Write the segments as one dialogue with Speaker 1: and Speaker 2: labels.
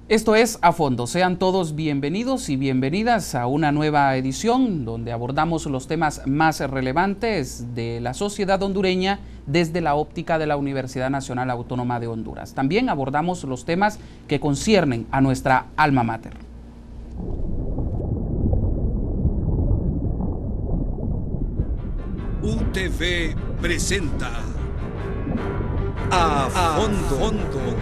Speaker 1: Esto es A Fondo. Sean todos bienvenidos y bienvenidas a una nueva edición donde abordamos los temas más relevantes de la sociedad hondureña desde la óptica de la Universidad Nacional Autónoma de Honduras. También abordamos los temas que conciernen a nuestra alma mater.
Speaker 2: UTV presenta A Fondo.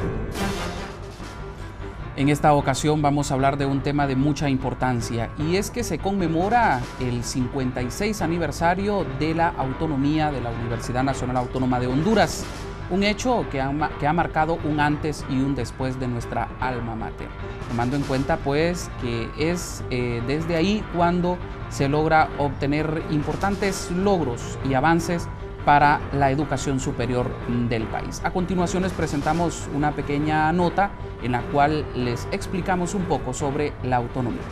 Speaker 1: En esta ocasión vamos a hablar de un tema de mucha importancia y es que se conmemora el 56 aniversario de la autonomía de la Universidad Nacional Autónoma de Honduras, un hecho que ha marcado un antes y un después de nuestra alma mater, tomando en cuenta pues que es desde ahí cuando se logra obtener importantes logros y avances para la educación superior del país. A continuación les presentamos una pequeña nota en la cual les explicamos un poco sobre la autonomía.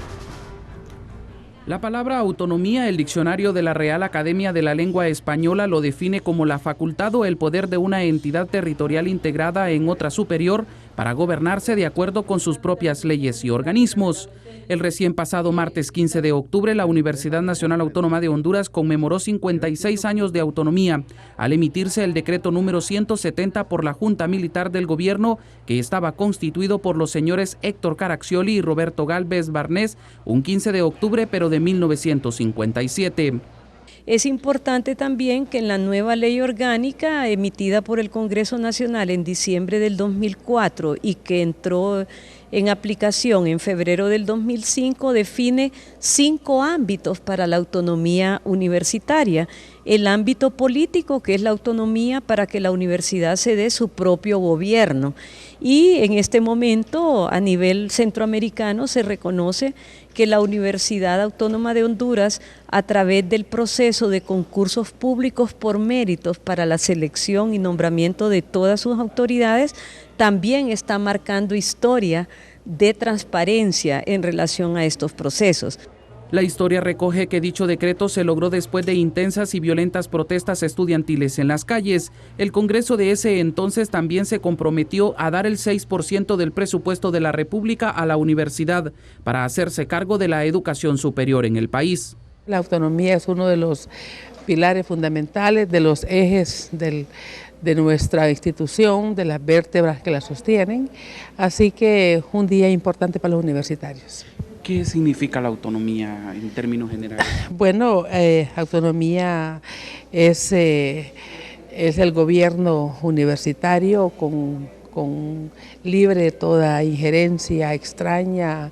Speaker 1: La palabra autonomía, el diccionario de la Real Academia de la Lengua Española lo define como la facultad o el poder de una entidad territorial integrada en otra superior para gobernarse de acuerdo con sus propias leyes y organismos. El recién pasado martes 15 de octubre, la Universidad Nacional Autónoma de Honduras conmemoró 56 años de autonomía al emitirse el decreto número 170 por la Junta Militar del Gobierno, que estaba constituido por los señores Héctor Caraccioli y Roberto Gálvez Barnés, un 15 de octubre, pero de 1957.
Speaker 3: Es importante también que en la nueva ley orgánica emitida por el Congreso Nacional en diciembre del 2004 y que entró en aplicación en febrero del 2005, define 5 ámbitos para la autonomía universitaria. El ámbito político, que es la autonomía para que la universidad se dé su propio gobierno. Y en este momento, a nivel centroamericano, se reconoce que la Universidad Autónoma de Honduras, a través del proceso de concursos públicos por méritos para la selección y nombramiento de todas sus autoridades, también está marcando historia de transparencia en relación a estos procesos.
Speaker 1: La historia recoge que dicho decreto se logró después de intensas y violentas protestas estudiantiles en las calles. El Congreso de ese entonces también se comprometió a dar el 6% del presupuesto de la República a la universidad para hacerse cargo de la educación superior en el país.
Speaker 4: La autonomía es uno de los pilares fundamentales, de los ejes de nuestra institución, de las vértebras que la sostienen, así que un día importante para los universitarios.
Speaker 1: ¿Qué significa la autonomía en términos generales?
Speaker 4: Bueno, autonomía es el gobierno universitario con libre de toda injerencia extraña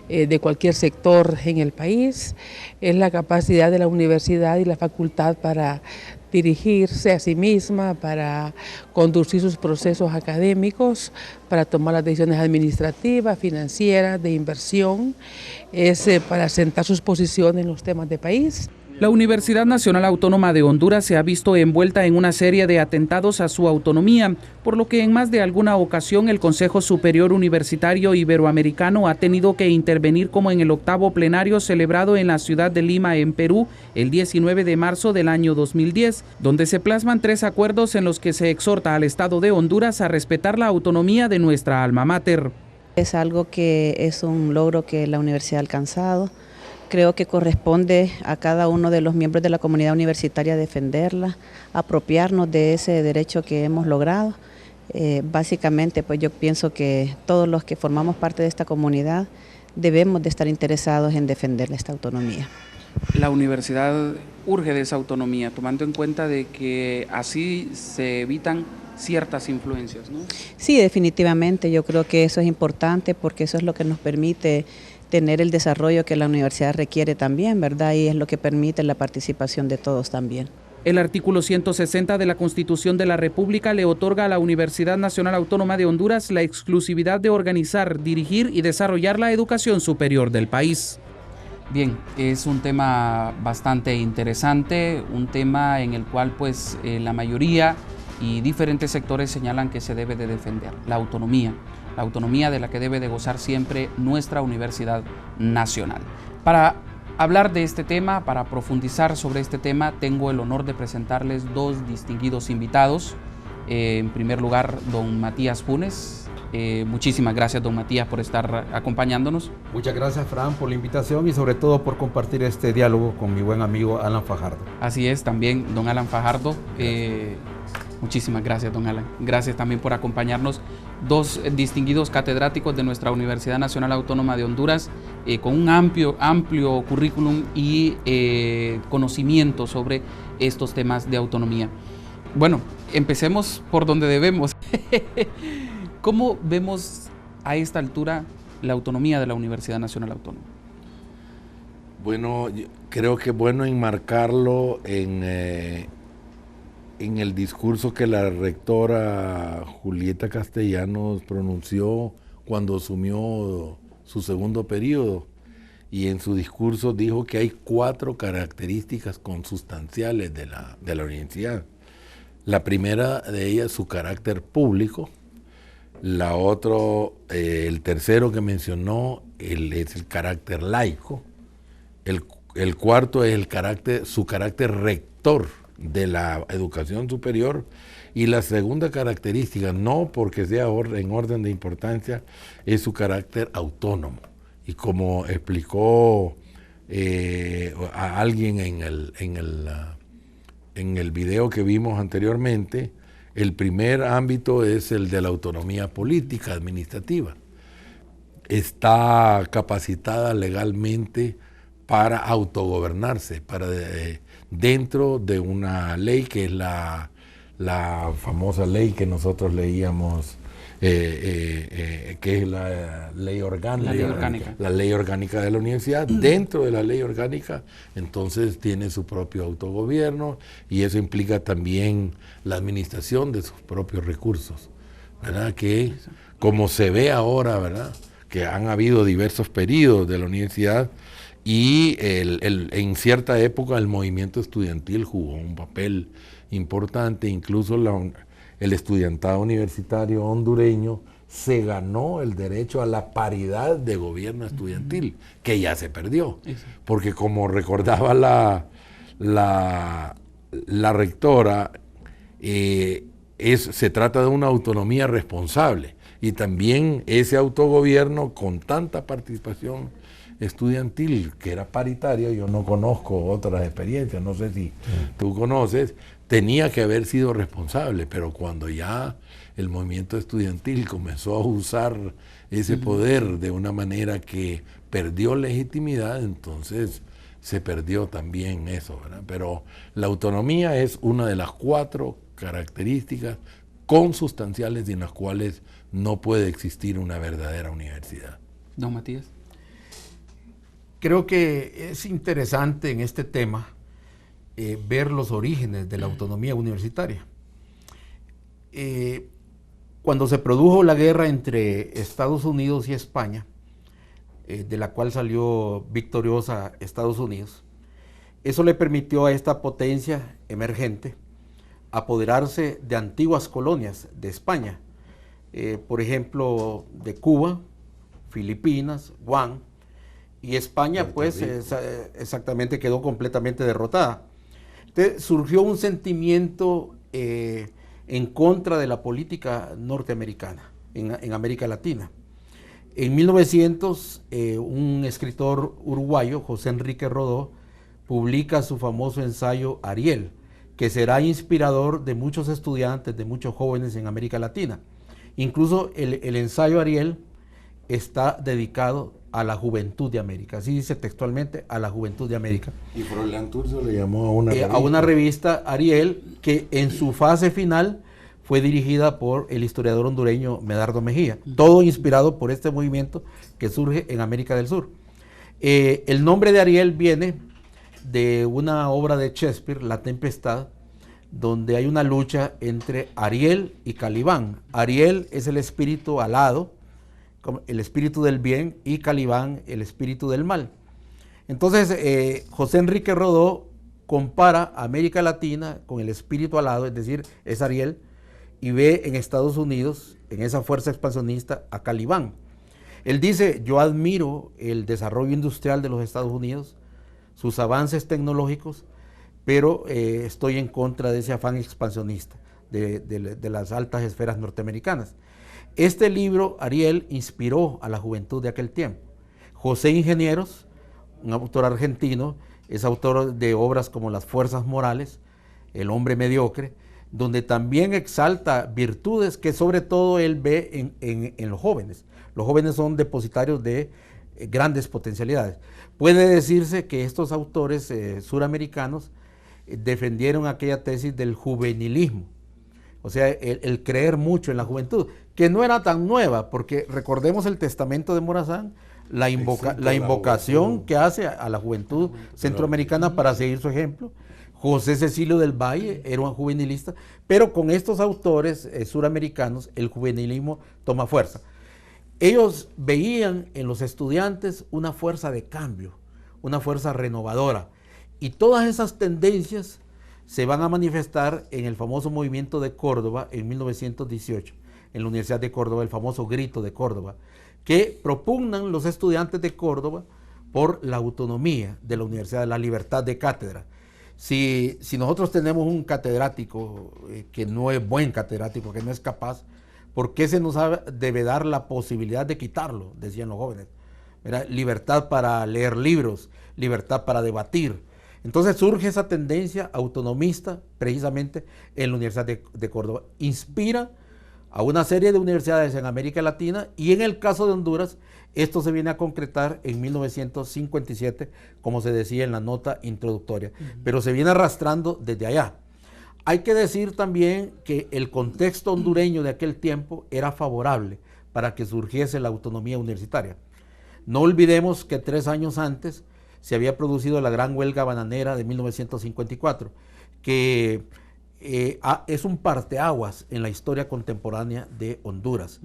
Speaker 4: de cualquier sector en el país. Es la capacidad de la universidad y la facultad para dirigirse a sí misma, para conducir sus procesos académicos, para tomar las decisiones administrativas, financieras, de inversión, para sentar sus posiciones en los temas de país.
Speaker 1: La Universidad Nacional Autónoma de Honduras se ha visto envuelta en una serie de atentados a su autonomía, por lo que en más de alguna ocasión el Consejo Superior Universitario Iberoamericano ha tenido que intervenir, como en el 8º plenario celebrado en la ciudad de Lima, en Perú, el 19 de marzo del año 2010, donde se plasman 3 acuerdos en los que se exhorta al Estado de Honduras a respetar la autonomía de nuestra alma mater.
Speaker 5: Es algo que es un logro que la universidad ha alcanzado. Creo que corresponde a cada uno de los miembros de la comunidad universitaria defenderla, apropiarnos de ese derecho que hemos logrado. Básicamente, pues yo pienso que todos los que formamos parte de esta comunidad debemos de estar interesados en defender esta autonomía.
Speaker 1: La universidad urge de esa autonomía, tomando en cuenta de que así se evitan ciertas influencias, ¿no?
Speaker 5: Sí, definitivamente, yo creo que eso es importante porque eso es lo que nos permite tener el desarrollo que la universidad requiere también, ¿verdad? Y es lo que permite la participación de todos también.
Speaker 1: El artículo 160 de la Constitución de la República le otorga a la Universidad Nacional Autónoma de Honduras la exclusividad de organizar, dirigir y desarrollar la educación superior del país. Bien, es un tema bastante interesante, un tema en el cual pues la mayoría y diferentes sectores señalan que se debe de defender, la autonomía de la que debe de gozar siempre nuestra Universidad Nacional. Para hablar de este tema, para profundizar sobre este tema, tengo el honor de presentarles 2 distinguidos invitados. En primer lugar, don Matías Funes, Muchísimas gracias, don Matías, por estar acompañándonos.
Speaker 6: Muchas gracias, Fran, por la invitación y sobre todo por compartir este diálogo con mi buen amigo Alan Fajardo.
Speaker 1: Así es, también don Alan Fajardo. Muchísimas gracias, don Alan. Gracias también por acompañarnos. Dos distinguidos catedráticos de nuestra Universidad Nacional Autónoma de Honduras, con un amplio currículum y conocimiento sobre estos temas de autonomía. Bueno, empecemos por donde debemos. ¿Cómo vemos a esta altura la autonomía de la Universidad Nacional Autónoma?
Speaker 7: Bueno, creo que es bueno enmarcarlo en el discurso que la rectora Julieta Castellanos pronunció cuando asumió su segundo periodo, y en su discurso dijo que hay 4 características consustanciales de la universidad. La primera de ellas, su carácter público. La otra, el tercero que mencionó, es el carácter laico. El cuarto es su carácter rector de la educación superior, y la segunda característica, no porque sea en orden de importancia, es su carácter autónomo. Y como explicó a alguien en el video que vimos anteriormente, el primer ámbito es el de la autonomía política, administrativa. Está capacitada legalmente para autogobernarse, dentro de una ley que es la famosa ley que nosotros leíamos, que es la ley orgánica. La ley orgánica de la universidad. Dentro de la ley orgánica, entonces tiene su propio autogobierno, y eso implica también la administración de sus propios recursos, ¿verdad? Que como se ve ahora, ¿verdad?, que han habido diversos periodos de la universidad, y en cierta época el movimiento estudiantil jugó un papel importante. Incluso el estudiantado universitario hondureño se ganó el derecho a la paridad de gobierno estudiantil, que ya se perdió, porque como recordaba la rectora, se trata de una autonomía responsable, y también ese autogobierno con tanta participación estudiantil, que era paritaria. Yo no conozco otras experiencias, no sé si tú conoces, tenía que haber sido responsable, pero cuando ya el movimiento estudiantil comenzó a usar ese poder de una manera que perdió legitimidad, entonces se perdió también eso, ¿verdad? Pero la autonomía es una de las 4 características consustanciales sin las cuales no puede existir una verdadera universidad.
Speaker 1: Don Matías.
Speaker 6: Creo que es interesante en este tema ver los orígenes de la autonomía universitaria. Cuando se produjo la guerra entre Estados Unidos y España, de la cual salió victoriosa Estados Unidos, eso le permitió a esta potencia emergente apoderarse de antiguas colonias de España, por ejemplo, de Cuba, Filipinas, Guam, y España pues exactamente quedó completamente derrotada. Entonces surgió un sentimiento en contra de la política norteamericana en América Latina. En 1900 un escritor uruguayo, José Enrique Rodó, publica su famoso ensayo Ariel, que será inspirador de muchos estudiantes, de muchos jóvenes en América Latina. Incluso el ensayo Ariel está dedicado a la juventud de América, así dice textualmente, a la juventud de América.
Speaker 7: Y Froilán Turzo le llamó
Speaker 6: a una revista Ariel, que en su fase final fue dirigida por el historiador hondureño Medardo Mejía, todo inspirado por este movimiento que surge en América del Sur. El nombre de Ariel viene de una obra de Shakespeare, La Tempestad, donde hay una lucha entre Ariel y Calibán. Ariel es el espíritu alado, el espíritu del bien, y Calibán el espíritu del mal. Entonces José Enrique Rodó compara a América Latina con el espíritu alado, es decir, es Ariel, y ve en Estados Unidos, en esa fuerza expansionista, a Calibán. Él dice: yo admiro el desarrollo industrial de los Estados Unidos, sus avances tecnológicos, pero estoy en contra de ese afán expansionista de las altas esferas norteamericanas. Este libro, Ariel, inspiró a la juventud de aquel tiempo. José Ingenieros, un autor argentino, es autor de obras como Las Fuerzas Morales, El Hombre Mediocre, donde también exalta virtudes que sobre todo él ve en los jóvenes. Los jóvenes son depositarios de grandes potencialidades. Puede decirse que estos autores suramericanos defendieron aquella tesis del juvenilismo, o sea, el creer mucho en la juventud, que no era tan nueva, porque recordemos el testamento de Morazán, la invocación que hace a la juventud centroamericana para seguir su ejemplo. José Cecilio del Valle era un juvenilista, pero con estos autores suramericanos el juvenilismo toma fuerza. Ellos veían en los estudiantes una fuerza de cambio, una fuerza renovadora, y todas esas tendencias se van a manifestar en el famoso movimiento de Córdoba en 1918, en la Universidad de Córdoba, el famoso Grito de Córdoba, que propugnan los estudiantes de Córdoba por la autonomía de la universidad, la libertad de cátedra. Si nosotros tenemos un catedrático que no es buen catedrático, que no es capaz, ¿por qué se nos debe dar la posibilidad de quitarlo? Decían los jóvenes. Era libertad para leer libros, libertad para debatir. Entonces surge esa tendencia autonomista precisamente en la Universidad de Córdoba. Inspira a una serie de universidades en América Latina, y en el caso de Honduras, esto se viene a concretar en 1957, como se decía en la nota introductoria, pero se viene arrastrando desde allá. Hay que decir también que el contexto hondureño de aquel tiempo era favorable para que surgiese la autonomía universitaria. No olvidemos que 3 años antes se había producido la gran huelga bananera de 1954, que es un parteaguas en la historia contemporánea de Honduras.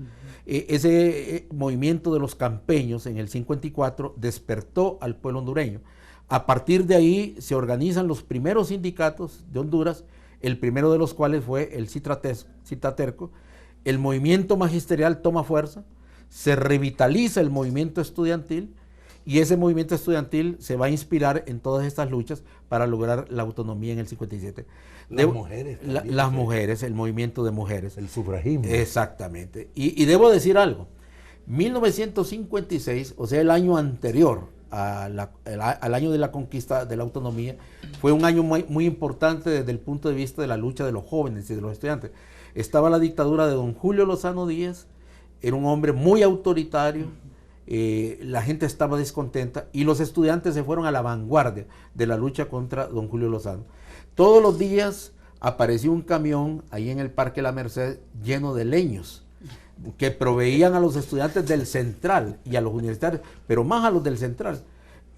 Speaker 6: Ese movimiento de los campeños en el 54 despertó al pueblo hondureño. A partir de ahí se organizan los primeros sindicatos de Honduras, el primero de los cuales fue el Citaterco. El movimiento magisterial toma fuerza, se revitaliza el movimiento estudiantil, y ese movimiento estudiantil se va a inspirar en todas estas luchas para lograr la autonomía en el 57. Las mujeres, el movimiento de mujeres.
Speaker 7: El sufragismo.
Speaker 6: Exactamente. Y debo decir algo. 1956, o sea, el año anterior al año de la conquista de la autonomía, fue un año muy importante desde el punto de vista de la lucha de los jóvenes y de los estudiantes. Estaba la dictadura de don Julio Lozano Díaz, era un hombre muy autoritario, la gente estaba descontenta y los estudiantes se fueron a la vanguardia de la lucha contra don Julio Lozano. Todos los días apareció un camión ahí en el Parque La Merced lleno de leños que proveían a los estudiantes del Central y a los universitarios, pero más a los del Central,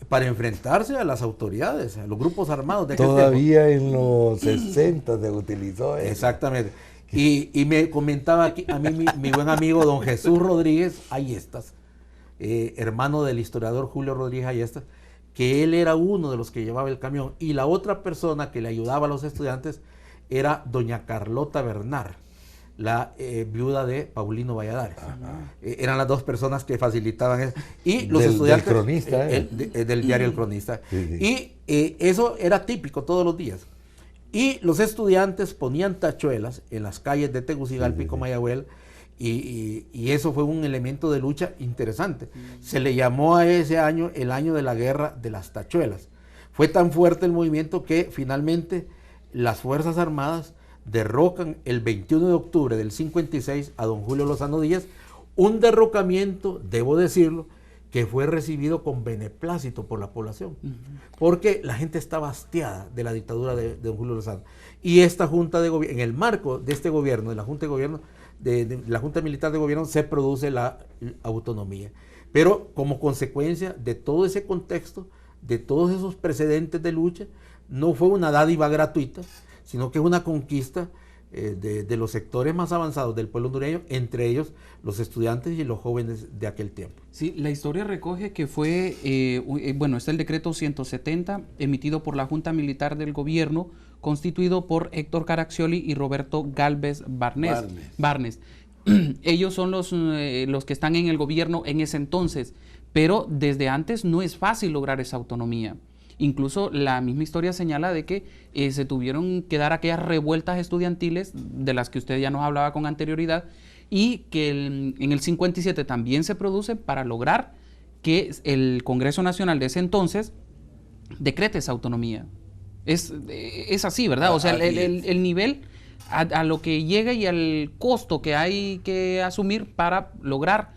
Speaker 6: para enfrentarse a las autoridades, a los grupos armados de aquel
Speaker 7: Todavía
Speaker 6: tiempo.
Speaker 7: En los 60 se utilizó eso.
Speaker 6: Exactamente. Y me comentaba aquí a mí mi buen amigo don Jesús Rodríguez Ayestas, hermano del historiador Julio Rodríguez Ayestas, que él era uno de los que llevaba el camión, y la otra persona que le ayudaba a los estudiantes era doña Carlota Bernal, la viuda de Paulino Valladares. Eran las dos personas que facilitaban eso. Y los estudiantes
Speaker 7: del cronista,
Speaker 6: del diario El Cronista.
Speaker 7: Sí.
Speaker 6: Y eso era típico todos los días. Y los estudiantes ponían tachuelas en las calles de Tegucigalpa y Comayagüela, y eso fue un elemento de lucha interesante. Se le llamó a ese año el año de la guerra de las tachuelas. Fue tan fuerte el movimiento que finalmente las Fuerzas Armadas derrocan el 21 de octubre del 56 a don Julio Lozano Díaz, un derrocamiento, debo decirlo, que fue recibido con beneplácito por la población, porque la gente estaba hastiada de la dictadura de don Julio Lozano. Y esta Junta de Gobierno, en el marco de este gobierno, de la Junta de Gobierno, de la Junta Militar de Gobierno, se produce la autonomía. Pero como consecuencia de todo ese contexto, de todos esos precedentes de lucha, no fue una dádiva gratuita, sino que es una conquista de los sectores más avanzados del pueblo hondureño, entre ellos los estudiantes y los jóvenes de aquel tiempo.
Speaker 1: Sí, la historia recoge que fue, está el decreto 170 emitido por la Junta Militar del Gobierno, constituido por Héctor Caraccioli y Roberto Gálvez Barnes. Ellos son los que están en el gobierno en ese entonces, pero desde antes no es fácil lograr esa autonomía. Incluso la misma historia señala de que se tuvieron que dar aquellas revueltas estudiantiles de las que usted ya nos hablaba con anterioridad, y que en el 57 también se produce para lograr que el Congreso Nacional de ese entonces decrete esa autonomía. Es así, ¿verdad? O sea, el nivel a lo que llega y al costo que hay que asumir para lograr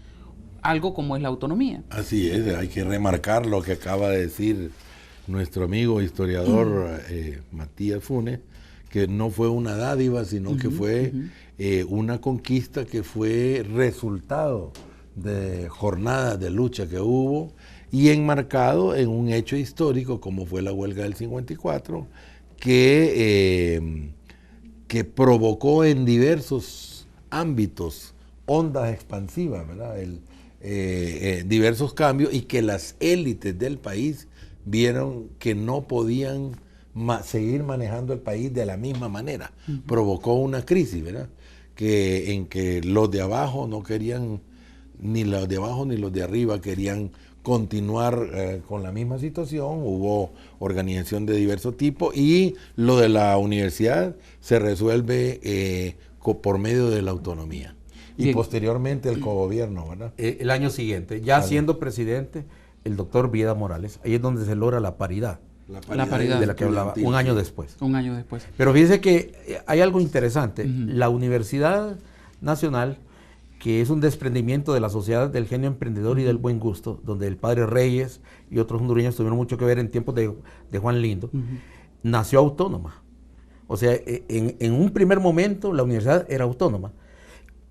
Speaker 1: algo como es la autonomía.
Speaker 7: Así es, hay que remarcar lo que acaba de decir nuestro amigo historiador Matías Funes, que no fue una dádiva, sino que fue una conquista que fue resultado de jornadas de lucha que hubo y enmarcado en un hecho histórico como fue la huelga del 54, que provocó en diversos ámbitos ondas expansivas, ¿verdad? Diversos cambios, y que las élites del país vieron que no podían seguir manejando el país de la misma manera. Provocó una crisis, ¿verdad? En que los de abajo no querían, ni los de abajo ni los de arriba querían continuar con la misma situación. Hubo organización de diversos tipos y lo de la universidad se resuelve por medio de la autonomía. Y bien, posteriormente el cogobierno, ¿verdad?
Speaker 6: El año siguiente, ya siendo presidente el doctor Vieda Morales, ahí es donde se logra la paridad. La paridad de la que hablaba, un año después.
Speaker 1: Un año después.
Speaker 6: Pero fíjese que hay algo interesante. La Universidad Nacional, que es un desprendimiento de la Sociedad del Genio Emprendedor y del Buen Gusto, donde el padre Reyes y otros hondureños tuvieron mucho que ver en tiempos de Juan Lindo, nació autónoma. O sea, en un primer momento la universidad era autónoma.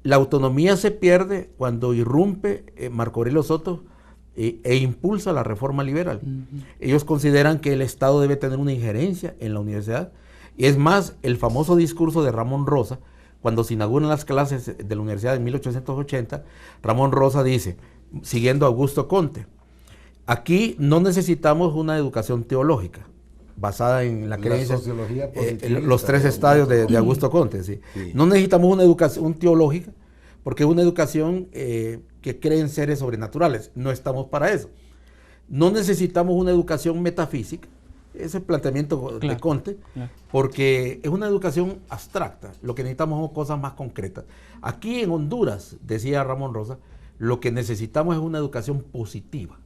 Speaker 6: La autonomía se pierde cuando irrumpe Marco Aurelio Soto e impulsa la reforma liberal. Ellos consideran que el Estado debe tener una injerencia en la universidad. Y es más, el famoso discurso de Ramón Rosa, cuando se inauguran las clases de la universidad en 1880, Ramón Rosa dice, siguiendo a Augusto Conte, aquí no necesitamos una educación teológica basada en la creencia, los tres estadios de Augusto Conte. ¿Sí? Sí. No necesitamos una educación teológica, porque es una educación que cree en seres sobrenaturales. No estamos para eso. No necesitamos una educación metafísica, ese planteamiento de Conte, porque es una educación abstracta. Lo que necesitamos son cosas más concretas. Aquí en Honduras, decía Ramón Rosa, lo que necesitamos es una educación positiva.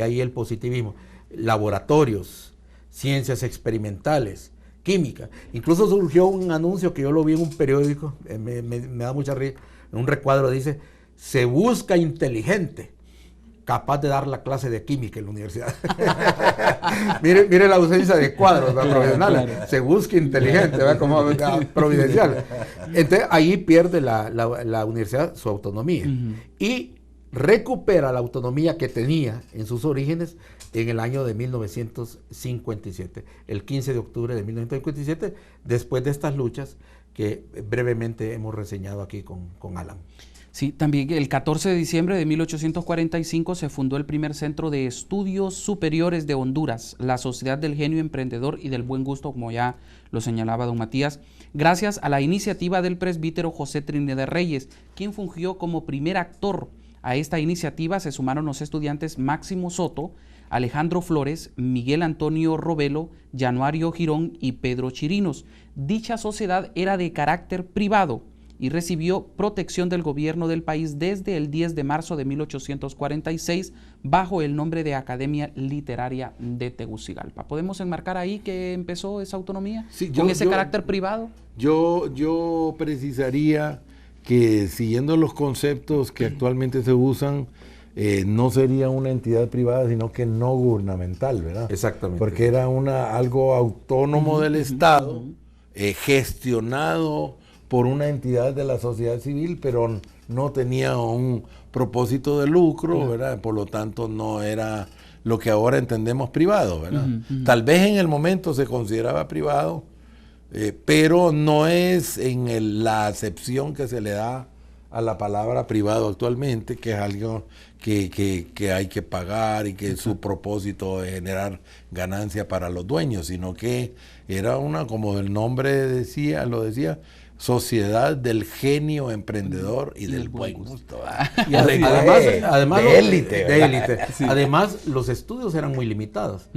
Speaker 6: Ahí el positivismo. Laboratorios, ciencias experimentales, química. Incluso surgió un anuncio que yo lo vi en un periódico, me da mucha risa, en un recuadro dice, se busca inteligente, capaz de dar la clase de química en la universidad. mire la ausencia de cuadros profesionales, claro. Se busca inteligente, ¿verdad? Como providencial. Entonces ahí pierde la universidad su autonomía y recupera la autonomía que tenía en sus orígenes en el año de 1957, el 15 de octubre de 1957, después de estas luchas que brevemente hemos reseñado aquí con Alan.
Speaker 1: Sí, también el 14 de diciembre de 1845 se fundó el primer Centro de Estudios Superiores de Honduras, la Sociedad del Genio Emprendedor y del Buen Gusto, como ya lo señalaba don Matías, gracias a la iniciativa del presbítero José Trinidad Reyes, quien fungió como primer actor. A esta iniciativa se sumaron los estudiantes Máximo Soto, Alejandro Flores, Miguel Antonio Robelo, Januario Girón y Pedro Chirinos. Dicha sociedad era de carácter privado y recibió protección del gobierno del país desde el 10 de marzo de 1846 bajo el nombre de Academia Literaria de Tegucigalpa. ¿Podemos enmarcar ahí que empezó esa autonomía con ese carácter privado?
Speaker 7: Yo precisaría que siguiendo los conceptos que actualmente se usan, no sería una entidad privada, sino que no gubernamental, ¿verdad?
Speaker 6: Exactamente.
Speaker 7: Porque era algo autónomo del Estado, gestionado por una entidad de la sociedad civil, pero no tenía un propósito de lucro, ¿verdad? Por lo tanto, no era lo que ahora entendemos privado, ¿verdad? Tal vez en el momento se consideraba privado, pero no es en la acepción que se le da a la palabra privado actualmente, que es algo que hay que pagar y que su propósito es generar ganancia para los dueños, sino que era como el nombre lo decía, Sociedad del Genio Emprendedor y del Buen Gusto.
Speaker 6: Y además de élite. Sí. Además, los estudios eran muy limitados.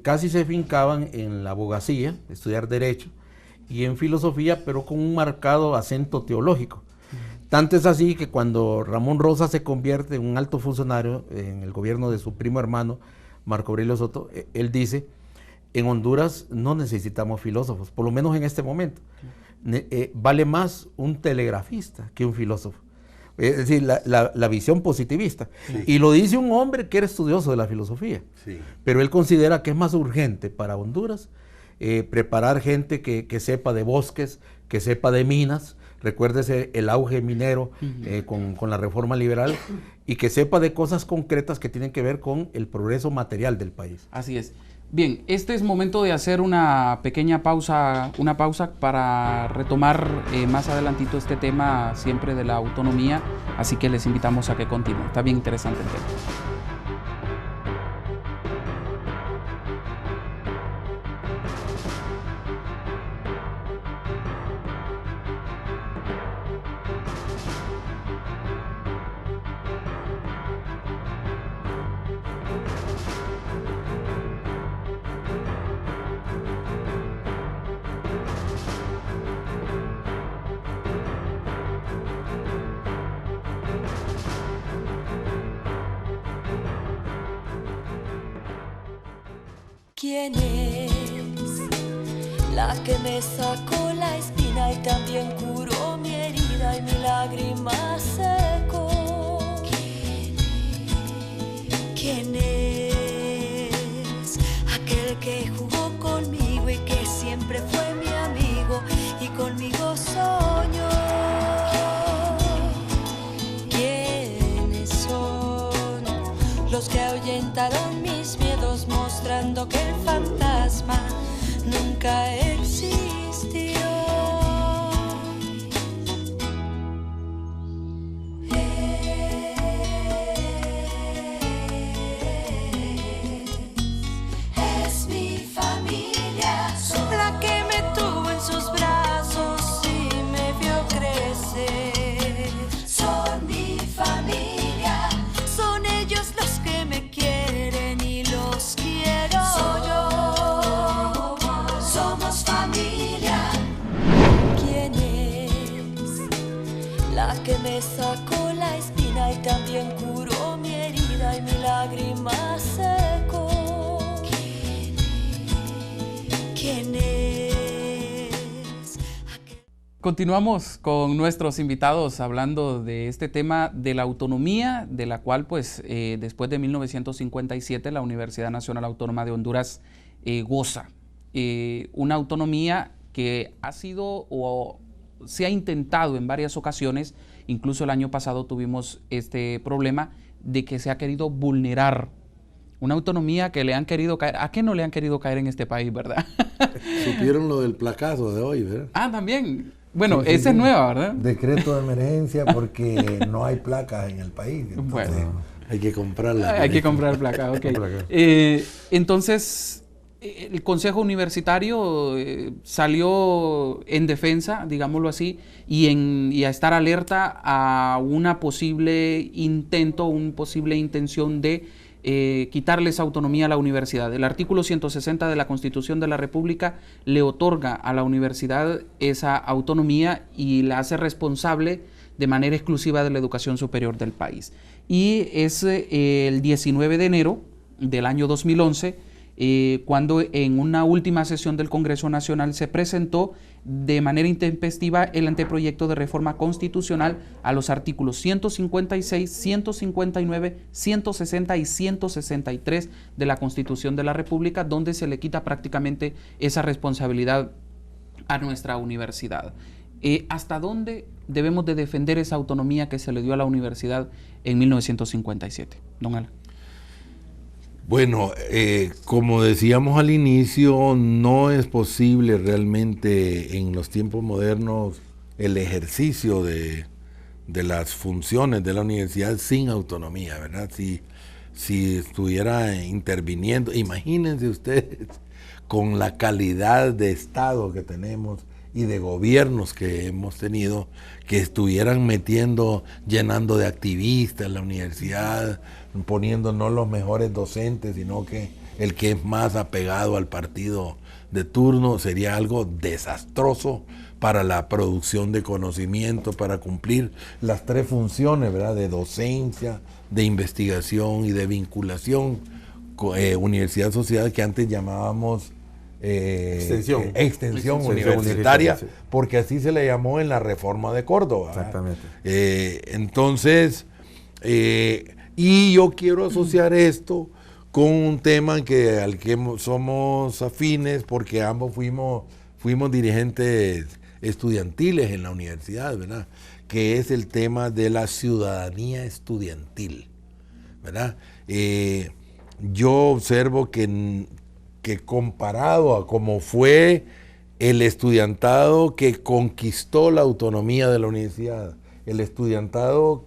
Speaker 6: Casi se fincaban en la abogacía, estudiar derecho, y en filosofía, pero con un marcado acento teológico. Tanto es así que cuando Ramón Rosa se convierte en un alto funcionario en el gobierno de su primo hermano, Marco Aurelio Soto, él dice, en Honduras no necesitamos filósofos, por lo menos en este momento. Vale más un telegrafista que un filósofo. Es decir, la visión positivista. Sí. Y lo dice un hombre que era estudioso de la filosofía. Sí. Pero él considera que es más urgente para Honduras preparar gente que sepa de bosques, que sepa de minas. Recuérdese el auge minero con la reforma liberal, y que sepa de cosas concretas que tienen que ver con el progreso material del país.
Speaker 1: Así es. Bien, este es momento de hacer una pequeña pausa, para retomar más adelantito este tema siempre de la autonomía, así que les invitamos a que continúen. Está bien interesante el tema.
Speaker 8: ¿Quién es la que me sacó la espina y también curó mi herida y mi lágrima secó? ¿Quién es aquel que jugó conmigo y que siempre fue mi amigo y conmigo soñó? ¿Quiénes son los que ahuyentaron mis miedos, mostrando que el fantasma nunca existió? Es mi familia, la que me tuvo en sus brazos y me vio crecer. Son mi familia, son ellos los que me quieren y los quiero yo. Somos familia. ¿Quién es la que me sacó la espina y también curó mi herida y mi lágrima secó? ¿Quién es?
Speaker 1: Continuamos con nuestros invitados hablando de este tema de la autonomía, de la cual pues después de 1957 la Universidad Nacional Autónoma de Honduras goza. Una autonomía que ha sido o se ha intentado en varias ocasiones, incluso el año pasado tuvimos este problema de que se ha querido vulnerar una autonomía que le han querido caer. ¿A qué no le han querido caer en este país, verdad?
Speaker 7: Supieron lo del placazo de hoy, ¿verdad?
Speaker 1: Ah, también. Bueno, sí, esa es nueva, ¿verdad?
Speaker 9: Decreto de emergencia porque no hay placas en el país. Entonces,
Speaker 1: bueno,
Speaker 7: hay que comprarla.
Speaker 1: Hay que comprar placas, ok. Entonces, el Consejo Universitario salió en defensa, digámoslo así, y a estar alerta a una posible intento, una posible intención de quitarles autonomía a la universidad. El artículo 160 de la Constitución de la República le otorga a la universidad esa autonomía y la hace responsable de manera exclusiva de la educación superior del país. Y es el 19 de enero del año 2011 cuando en una última sesión del Congreso Nacional se presentó de manera intempestiva el anteproyecto de reforma constitucional a los artículos 156, 159, 160 y 163 de la Constitución de la República, donde se le quita prácticamente esa responsabilidad a nuestra universidad. ¿Hasta dónde debemos de defender esa autonomía que se le dio a la universidad en 1957? Don Alan.
Speaker 7: Bueno, como decíamos al inicio, no es posible realmente en los tiempos modernos el ejercicio de las funciones de la universidad sin autonomía, ¿verdad? Si estuviera interviniendo, imagínense ustedes con la calidad de Estado que tenemos y de gobiernos que hemos tenido, que estuvieran llenando de activistas la universidad, poniendo no los mejores docentes, sino que el que es más apegado al partido de turno, sería algo desastroso para la producción de conocimiento, para cumplir las tres funciones, ¿verdad?, de docencia, de investigación y de vinculación, universidad-sociedad, que antes llamábamos extensión universitaria, porque así se le llamó en la reforma de Córdoba.
Speaker 6: Exactamente.
Speaker 7: Entonces, y yo quiero asociar esto con un tema al que somos afines, porque ambos fuimos dirigentes estudiantiles en la universidad, ¿verdad?, que es el tema de la ciudadanía estudiantil, ¿verdad? Yo observo que comparado a cómo fue el estudiantado que conquistó la autonomía de la universidad, el estudiantado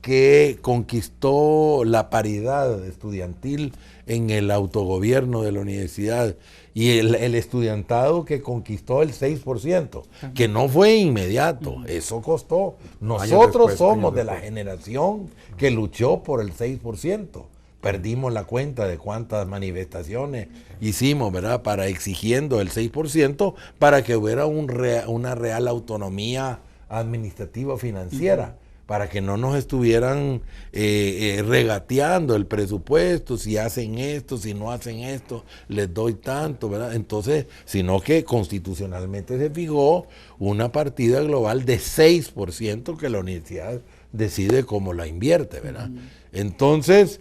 Speaker 7: que conquistó la paridad estudiantil en el autogobierno de la universidad, y el estudiantado que conquistó el 6%, que no fue inmediato, eso costó. Nosotros somos de la generación que luchó por el 6%. Perdimos la cuenta de cuántas manifestaciones hicimos, ¿verdad?, para exigiendo el 6%, para que hubiera una real autonomía administrativa financiera, para que no nos estuvieran regateando el presupuesto, si hacen esto, si no hacen esto, les doy tanto, ¿verdad? Entonces, sino que constitucionalmente se fijó una partida global de 6% que la universidad decide cómo la invierte, ¿verdad? Entonces,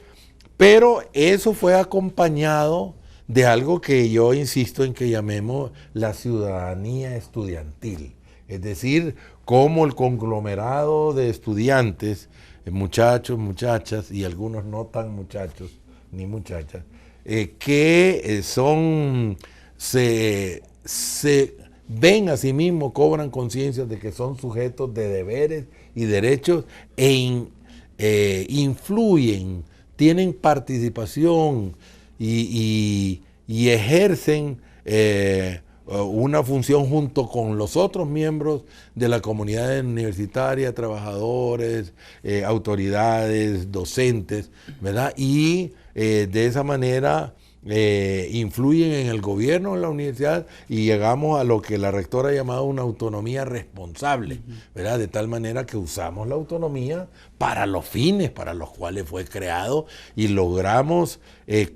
Speaker 7: pero eso fue acompañado de algo que yo insisto en que llamemos la ciudadanía estudiantil, es decir, cómo el conglomerado de estudiantes, muchachos, muchachas y algunos no tan muchachos ni muchachas, que se ven a sí mismos, cobran conciencia de que son sujetos de deberes y derechos e influyen, tienen participación y ejercen una función junto con los otros miembros de la comunidad universitaria, trabajadores, autoridades, docentes, ¿verdad? Y de esa manera influyen en el gobierno de la universidad, y llegamos a lo que la rectora ha llamado una autonomía responsable, ¿verdad? De tal manera que usamos la autonomía para los fines para los cuales fue creado, y logramos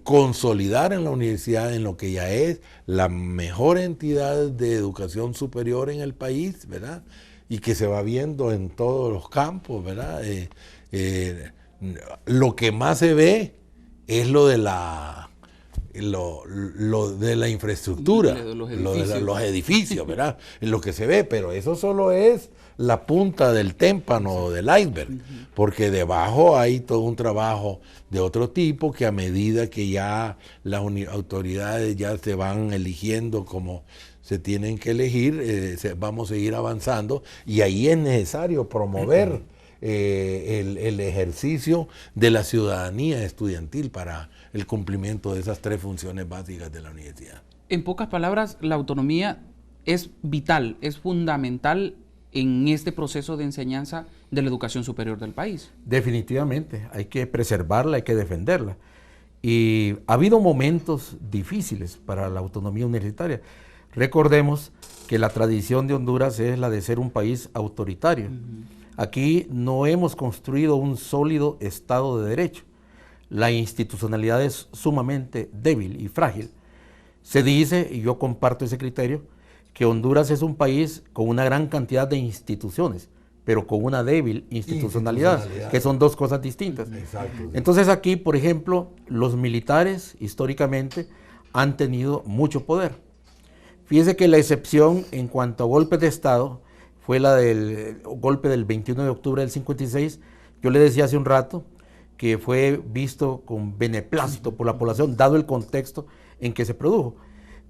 Speaker 7: consolidar en la universidad, en lo que ya es la mejor entidad de educación superior en el país, ¿verdad? Y que se va viendo en todos los campos, ¿verdad? Lo que más se ve es lo de la infraestructura, los edificios, ¿verdad? Es lo que se ve, pero eso solo es la punta del témpano del iceberg, porque debajo hay todo un trabajo de otro tipo que a medida que ya las autoridades ya se van eligiendo como se tienen que elegir, vamos a seguir avanzando, y ahí es necesario promover el ejercicio de la ciudadanía estudiantil para el cumplimiento de esas tres funciones básicas de la universidad.
Speaker 1: En pocas palabras, la autonomía es vital, es fundamental en este proceso de enseñanza de la educación superior del país.
Speaker 6: Definitivamente, hay que preservarla, hay que defenderla. Y ha habido momentos difíciles para la autonomía universitaria. Recordemos que la tradición de Honduras es la de ser un país autoritario. Aquí no hemos construido un sólido Estado de Derecho. La institucionalidad es sumamente débil y frágil. Se dice, y yo comparto ese criterio, que Honduras es un país con una gran cantidad de instituciones, pero con una débil institucionalidad, que son dos cosas distintas.
Speaker 7: Exacto.
Speaker 6: Entonces aquí, por ejemplo, los militares históricamente han tenido mucho poder. Fíjese que la excepción en cuanto a golpes de Estado fue la del golpe del 21 de octubre del 56. Yo le decía hace un rato que fue visto con beneplácito por la población, dado el contexto en que se produjo.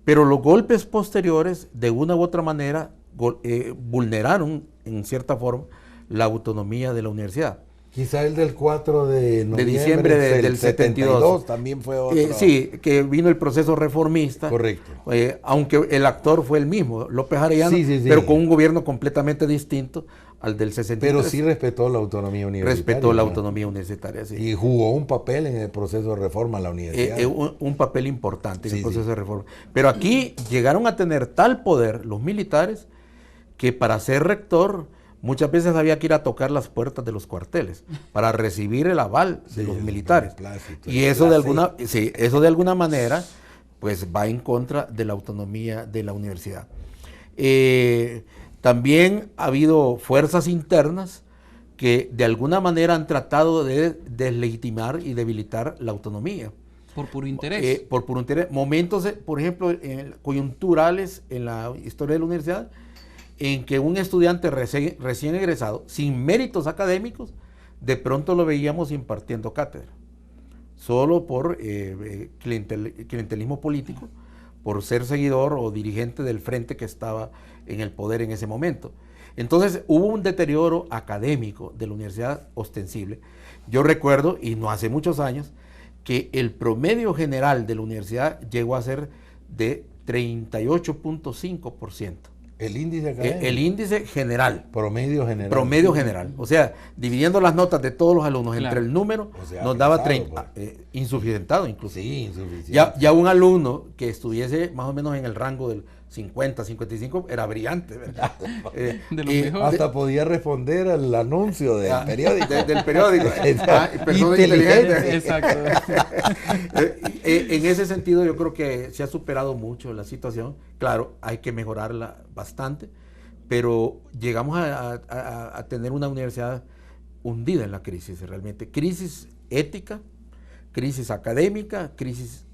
Speaker 6: Pero los golpes posteriores, de una u otra manera, vulneraron, en cierta forma, la autonomía de la universidad.
Speaker 7: Quizá el del 4 de noviembre
Speaker 6: de diciembre del 72
Speaker 7: también fue otro.
Speaker 6: Sí, que vino el proceso reformista.
Speaker 7: Correcto.
Speaker 6: Aunque el actor fue el mismo, López Arellano,
Speaker 7: sí.
Speaker 6: pero con un gobierno completamente distinto al del 63.
Speaker 7: Pero sí respetó la autonomía universitaria.
Speaker 6: Respetó la
Speaker 7: ¿no?
Speaker 6: autonomía universitaria, sí.
Speaker 7: Y jugó un papel en el proceso de reforma a la universidad.
Speaker 6: Un papel importante en
Speaker 7: Sí,
Speaker 6: el proceso
Speaker 7: sí.
Speaker 6: de reforma. Pero aquí llegaron a tener tal poder los militares que para ser rector muchas veces había que ir a tocar las puertas de los cuarteles para recibir el aval de los militares. Y eso eso de alguna manera pues va en contra de la autonomía de la universidad. También ha habido fuerzas internas que de alguna manera han tratado de deslegitimar y debilitar la autonomía.
Speaker 1: Por puro interés.
Speaker 6: Por puro interés. Momentos, por ejemplo, coyunturales en la historia de la universidad, en que un estudiante recién egresado, sin méritos académicos, de pronto lo veíamos impartiendo cátedra, solo por clientelismo político, por ser seguidor o dirigente del frente que estaba en el poder en ese momento. Entonces hubo un deterioro académico de la universidad ostensible. Yo recuerdo, y no hace muchos años, que el promedio general de la universidad llegó a ser de 38.5%.
Speaker 7: El índice académico.
Speaker 6: El índice general.
Speaker 7: Promedio general.
Speaker 6: Promedio general. O sea, dividiendo las notas de todos los alumnos
Speaker 1: Claro.
Speaker 6: entre el número,
Speaker 7: O sea,
Speaker 6: nos daba
Speaker 7: pesado,
Speaker 6: 30. Insuficientado incluso.
Speaker 7: Sí, insuficiente.
Speaker 6: Ya un alumno que estuviese más o menos en el rango del 50, 55, era brillante, ¿verdad?
Speaker 1: De los mejores.
Speaker 7: Hasta podía responder al anuncio del periódico.
Speaker 6: Del periódico. Persona
Speaker 7: Inteligente.
Speaker 6: inteligente.
Speaker 1: Exacto.
Speaker 6: En ese sentido yo creo que se ha superado mucho la situación. Claro, hay que mejorarla bastante, pero llegamos a tener una universidad hundida en la crisis realmente. Crisis ética, crisis académica, crisis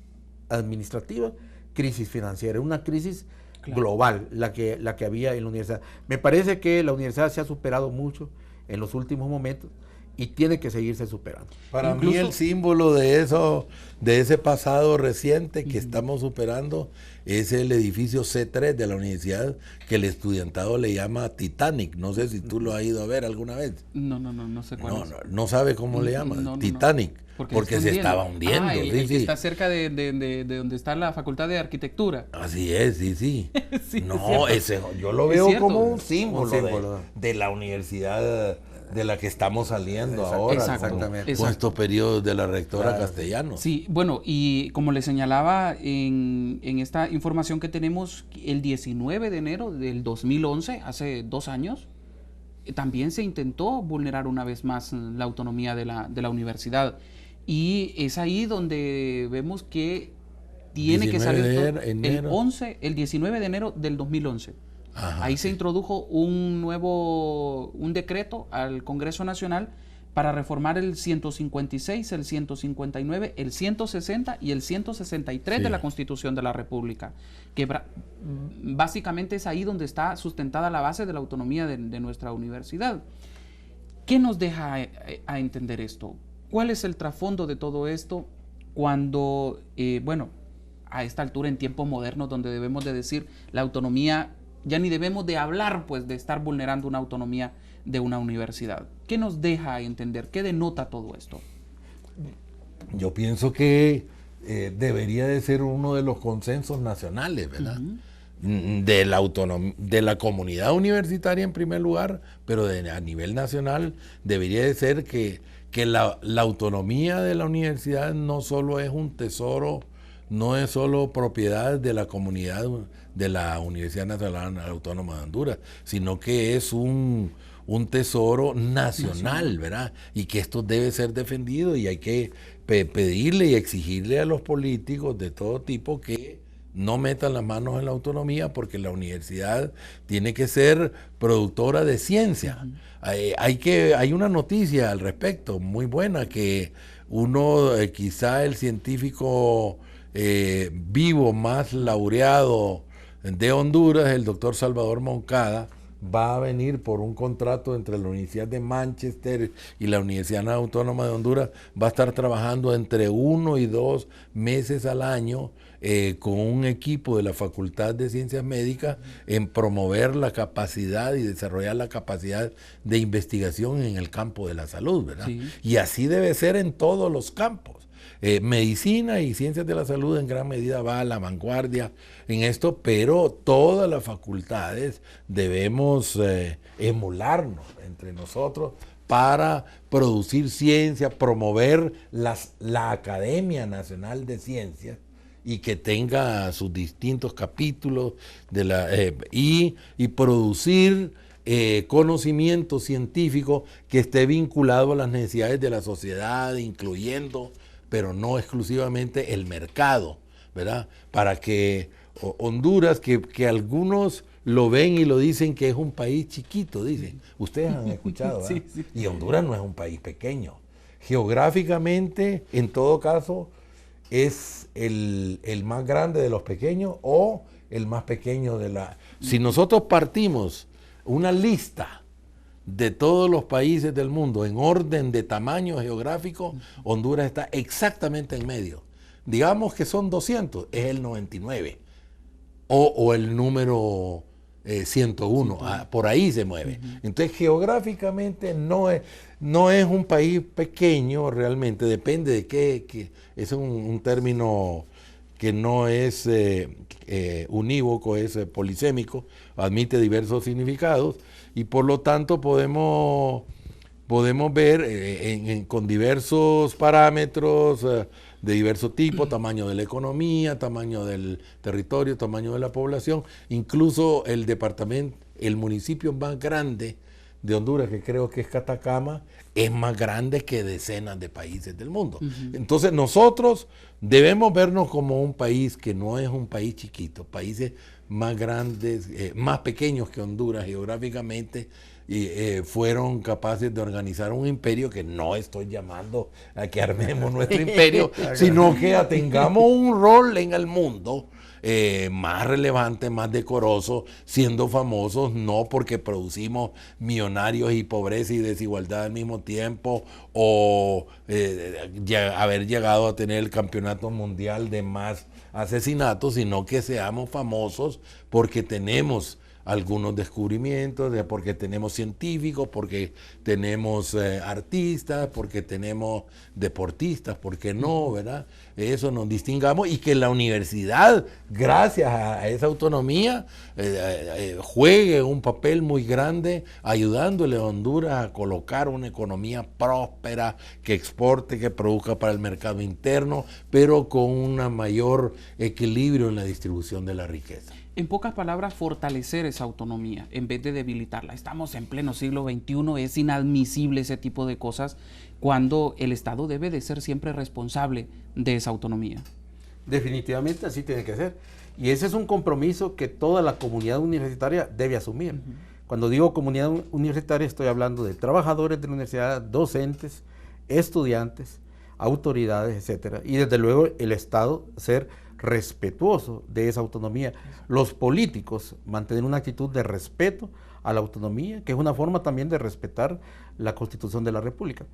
Speaker 6: administrativa, crisis financiera. Una crisis global la que había en la universidad. Me parece que la universidad se ha superado mucho en los últimos momentos y tiene que seguirse superando.
Speaker 7: Para
Speaker 1: Incluso-
Speaker 7: mí el símbolo de eso, de ese pasado reciente que estamos superando, es el edificio C3 de la universidad, que el estudiantado le llama Titanic. No sé si tú lo has ido a ver alguna vez.
Speaker 1: No sé cuál
Speaker 7: No,
Speaker 1: es.
Speaker 7: no sabe cómo le llama.
Speaker 1: No.
Speaker 7: Titanic. Porque se estaba hundiendo.
Speaker 1: Ah, el
Speaker 7: sí,
Speaker 1: que
Speaker 7: sí.
Speaker 1: está cerca de donde está la Facultad de Arquitectura.
Speaker 7: Así es, sí.
Speaker 1: Sí, es
Speaker 7: No,
Speaker 1: cierto.
Speaker 7: yo lo
Speaker 1: Es
Speaker 7: veo
Speaker 1: cierto.
Speaker 7: como un símbolo,
Speaker 6: Un símbolo.
Speaker 7: de la universidad de la que estamos saliendo ahora,
Speaker 1: Exacto,
Speaker 7: con
Speaker 1: exacto.
Speaker 7: estos periodos de la rectora
Speaker 6: Claro.
Speaker 7: Castellanos.
Speaker 1: Sí, bueno, y como les señalaba en esta información que tenemos, el 19 de enero del 2011, hace 2 años, también se intentó vulnerar una vez más la autonomía de la universidad. Y es ahí donde vemos que tiene que
Speaker 7: 19
Speaker 1: salir
Speaker 7: de
Speaker 1: todo-
Speaker 7: enero.
Speaker 1: el 19 de enero del 2011.
Speaker 7: Ajá,
Speaker 1: Ahí se
Speaker 7: sí.
Speaker 1: introdujo un decreto al Congreso Nacional para reformar el 156, el 159, el 160 y el 163
Speaker 7: Sí.
Speaker 1: de la Constitución de la República, que básicamente es ahí donde está sustentada la base de la autonomía de nuestra universidad. ¿Qué nos deja a entender esto? ¿Cuál es el trasfondo de todo esto cuando, a esta altura en tiempos modernos donde debemos de decir la autonomía, ya ni debemos de hablar pues de estar vulnerando una autonomía de una universidad? ¿Qué nos deja a entender? ¿Qué denota todo esto?
Speaker 7: Yo pienso que debería de ser uno de los consensos nacionales, ¿verdad? De la comunidad universitaria en primer lugar, pero a nivel nacional debería de ser que la autonomía de la universidad no solo es un tesoro, no es solo propiedad de la comunidad de la Universidad Nacional Autónoma de Honduras, sino que es un tesoro nacional, ¿verdad? Y que esto debe ser defendido y hay que pedirle y exigirle a los políticos de todo tipo que no metan las manos en la autonomía, porque la universidad tiene que ser productora de ciencia. Hay una noticia al respecto muy buena, que quizá el científico vivo más laureado de Honduras, el doctor Salvador Moncada, va a venir por un contrato entre la Universidad de Manchester y la Universidad Autónoma de Honduras. Va a estar trabajando entre 1 y 2 meses al año con un equipo de la Facultad de Ciencias Médicas en promover la capacidad y desarrollar la capacidad de investigación en el campo de la salud, ¿verdad?
Speaker 1: Sí.
Speaker 7: Y así debe ser en todos los campos. Medicina y ciencias de la salud en gran medida va a la vanguardia en esto, pero todas las facultades debemos emularnos entre nosotros para producir ciencia, promover la Academia Nacional de Ciencias y que tenga sus distintos capítulos y producir conocimiento científico que esté vinculado a las necesidades de la sociedad, incluyendo, pero no exclusivamente, el mercado, ¿verdad? Para que Honduras, que algunos lo ven y lo dicen que es un país chiquito, dicen. Ustedes han escuchado, ¿verdad? Sí. Y Honduras no es un país pequeño. Geográficamente, en todo caso, es el más grande de los pequeños o el más pequeño de la... Si nosotros partimos una lista de todos los países del mundo en orden de tamaño geográfico, Honduras está exactamente en medio. Digamos que son 200, es el 99. O el número 101, por ahí se mueve. Entonces, geográficamente no es un país pequeño realmente, depende de qué es un término que no es unívoco, es polisémico, admite diversos significados y por lo tanto podemos ver con diversos parámetros de diverso tipo, tamaño de la economía, tamaño del territorio, tamaño de la población, incluso el municipio más grande de Honduras, que creo que es Catacama, es más grande que decenas de países del mundo. Entonces nosotros debemos vernos como un país que no es un país chiquito, países más grandes, más pequeños que Honduras geográficamente, fueron capaces de organizar un imperio, que no estoy llamando a que armemos nuestro imperio, sino que tengamos un rol en el mundo más relevante, más decoroso, siendo famosos no porque producimos millonarios y pobreza y desigualdad al mismo tiempo, o haber llegado a tener el campeonato mundial de más asesinatos, sino que seamos famosos porque tenemos algunos descubrimientos, porque tenemos científicos, porque tenemos artistas, porque tenemos deportistas, ¿por qué no, verdad? Eso nos distingamos, y que la universidad, gracias a esa autonomía, juegue un papel muy grande ayudándole a Honduras a colocar una economía próspera, que exporte, que produzca para el mercado interno, pero con un mayor equilibrio en la distribución de la riqueza.
Speaker 1: En pocas palabras, fortalecer esa autonomía en vez de debilitarla. Estamos en pleno siglo XXI, es inadmisible ese tipo de cosas cuando el Estado debe de ser siempre responsable de esa autonomía.
Speaker 6: Definitivamente así tiene que ser. Y ese es un compromiso que toda la comunidad universitaria debe asumir. Cuando digo comunidad universitaria estoy hablando de trabajadores de la universidad, docentes, estudiantes, autoridades, etcétera. Y desde luego el Estado ser respetuoso de esa autonomía. Los políticos mantener una actitud de respeto a la autonomía, que es una forma también de respetar la Constitución de la República.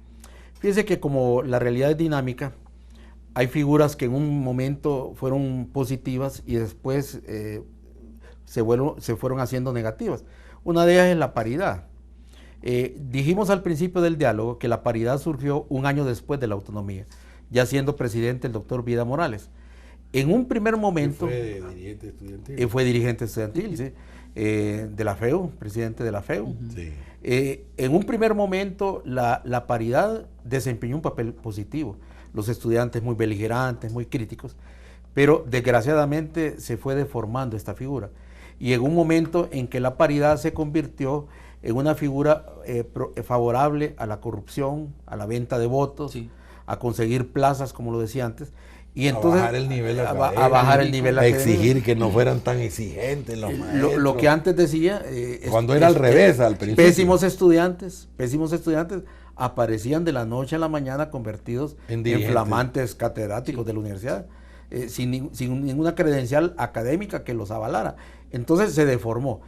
Speaker 6: Fíjense que como la realidad es dinámica, hay figuras que en un momento fueron positivas y después se fueron haciendo negativas. Una de ellas es la paridad. Dijimos al principio del diálogo que la paridad surgió un año después de la autonomía, ya siendo presidente el doctor Vida Morales. En un primer momento...
Speaker 7: Fue dirigente estudiantil.
Speaker 6: Fue dirigente estudiantil, sí, de la FEU, presidente de la FEU.
Speaker 7: Sí.
Speaker 6: En un primer momento la paridad desempeñó un papel positivo. Los estudiantes muy beligerantes, muy críticos, pero desgraciadamente se fue deformando esta figura. Y en un momento en que la paridad se convirtió en una figura favorable a la corrupción, a la venta de votos, sí, a conseguir plazas, como lo decía antes, y entonces
Speaker 7: a bajar el nivel académico,
Speaker 6: a bajar el nivel académico,
Speaker 7: exigir que no fueran tan exigentes los maestros.
Speaker 6: Lo que antes decía
Speaker 7: cuando era al revés al principio,
Speaker 6: pésimos estudiantes aparecían de la noche a la mañana convertidos en flamantes catedráticos, sí, de la universidad, sin ninguna credencial académica que los avalara. Entonces se deformó.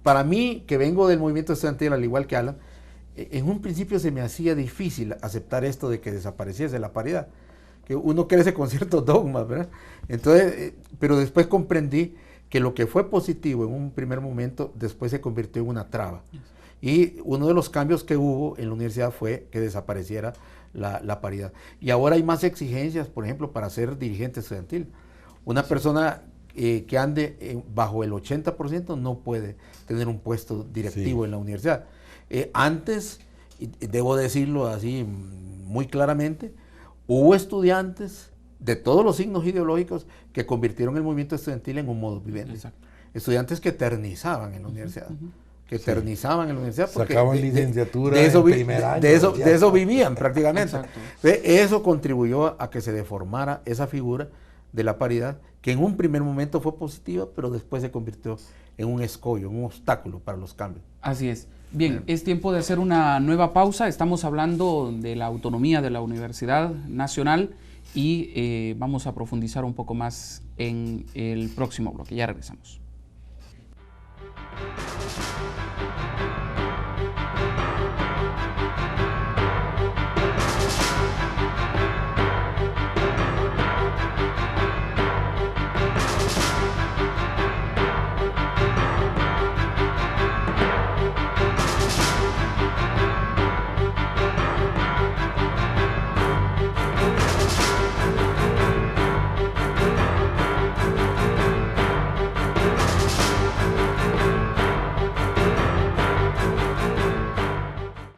Speaker 6: Para mí, que vengo del movimiento estudiantil al igual que Alan, en un principio se me hacía difícil aceptar esto de que desapareciese la paridad, que uno crece con ciertos dogmas, ¿verdad? Entonces, pero después comprendí que lo que fue positivo en un primer momento, después se convirtió en una traba. Y uno de los cambios que hubo en la universidad fue que desapareciera la paridad. Y ahora hay más exigencias, por ejemplo, para ser dirigente estudiantil. Una persona que ande bajo el 80% no puede tener un puesto directivo en la universidad. Antes, y debo decirlo así muy claramente, hubo estudiantes de todos los signos ideológicos que convirtieron el movimiento estudiantil en un modus vivendi. Exacto. Estudiantes que eternizaban en la universidad. Que eternizaban en la universidad porque
Speaker 7: sacaban licenciatura
Speaker 6: de eso,
Speaker 7: en primer año,
Speaker 6: de eso vivían prácticamente.
Speaker 1: Exacto.
Speaker 6: Eso contribuyó a que se deformara esa figura de la paridad, que en un primer momento fue positiva, pero después se convirtió en un escollo, en un obstáculo para los cambios.
Speaker 1: Así es. Bien, es tiempo de hacer una nueva pausa. Estamos hablando de la autonomía de la Universidad Nacional y vamos a profundizar un poco más en el próximo bloque. Ya regresamos.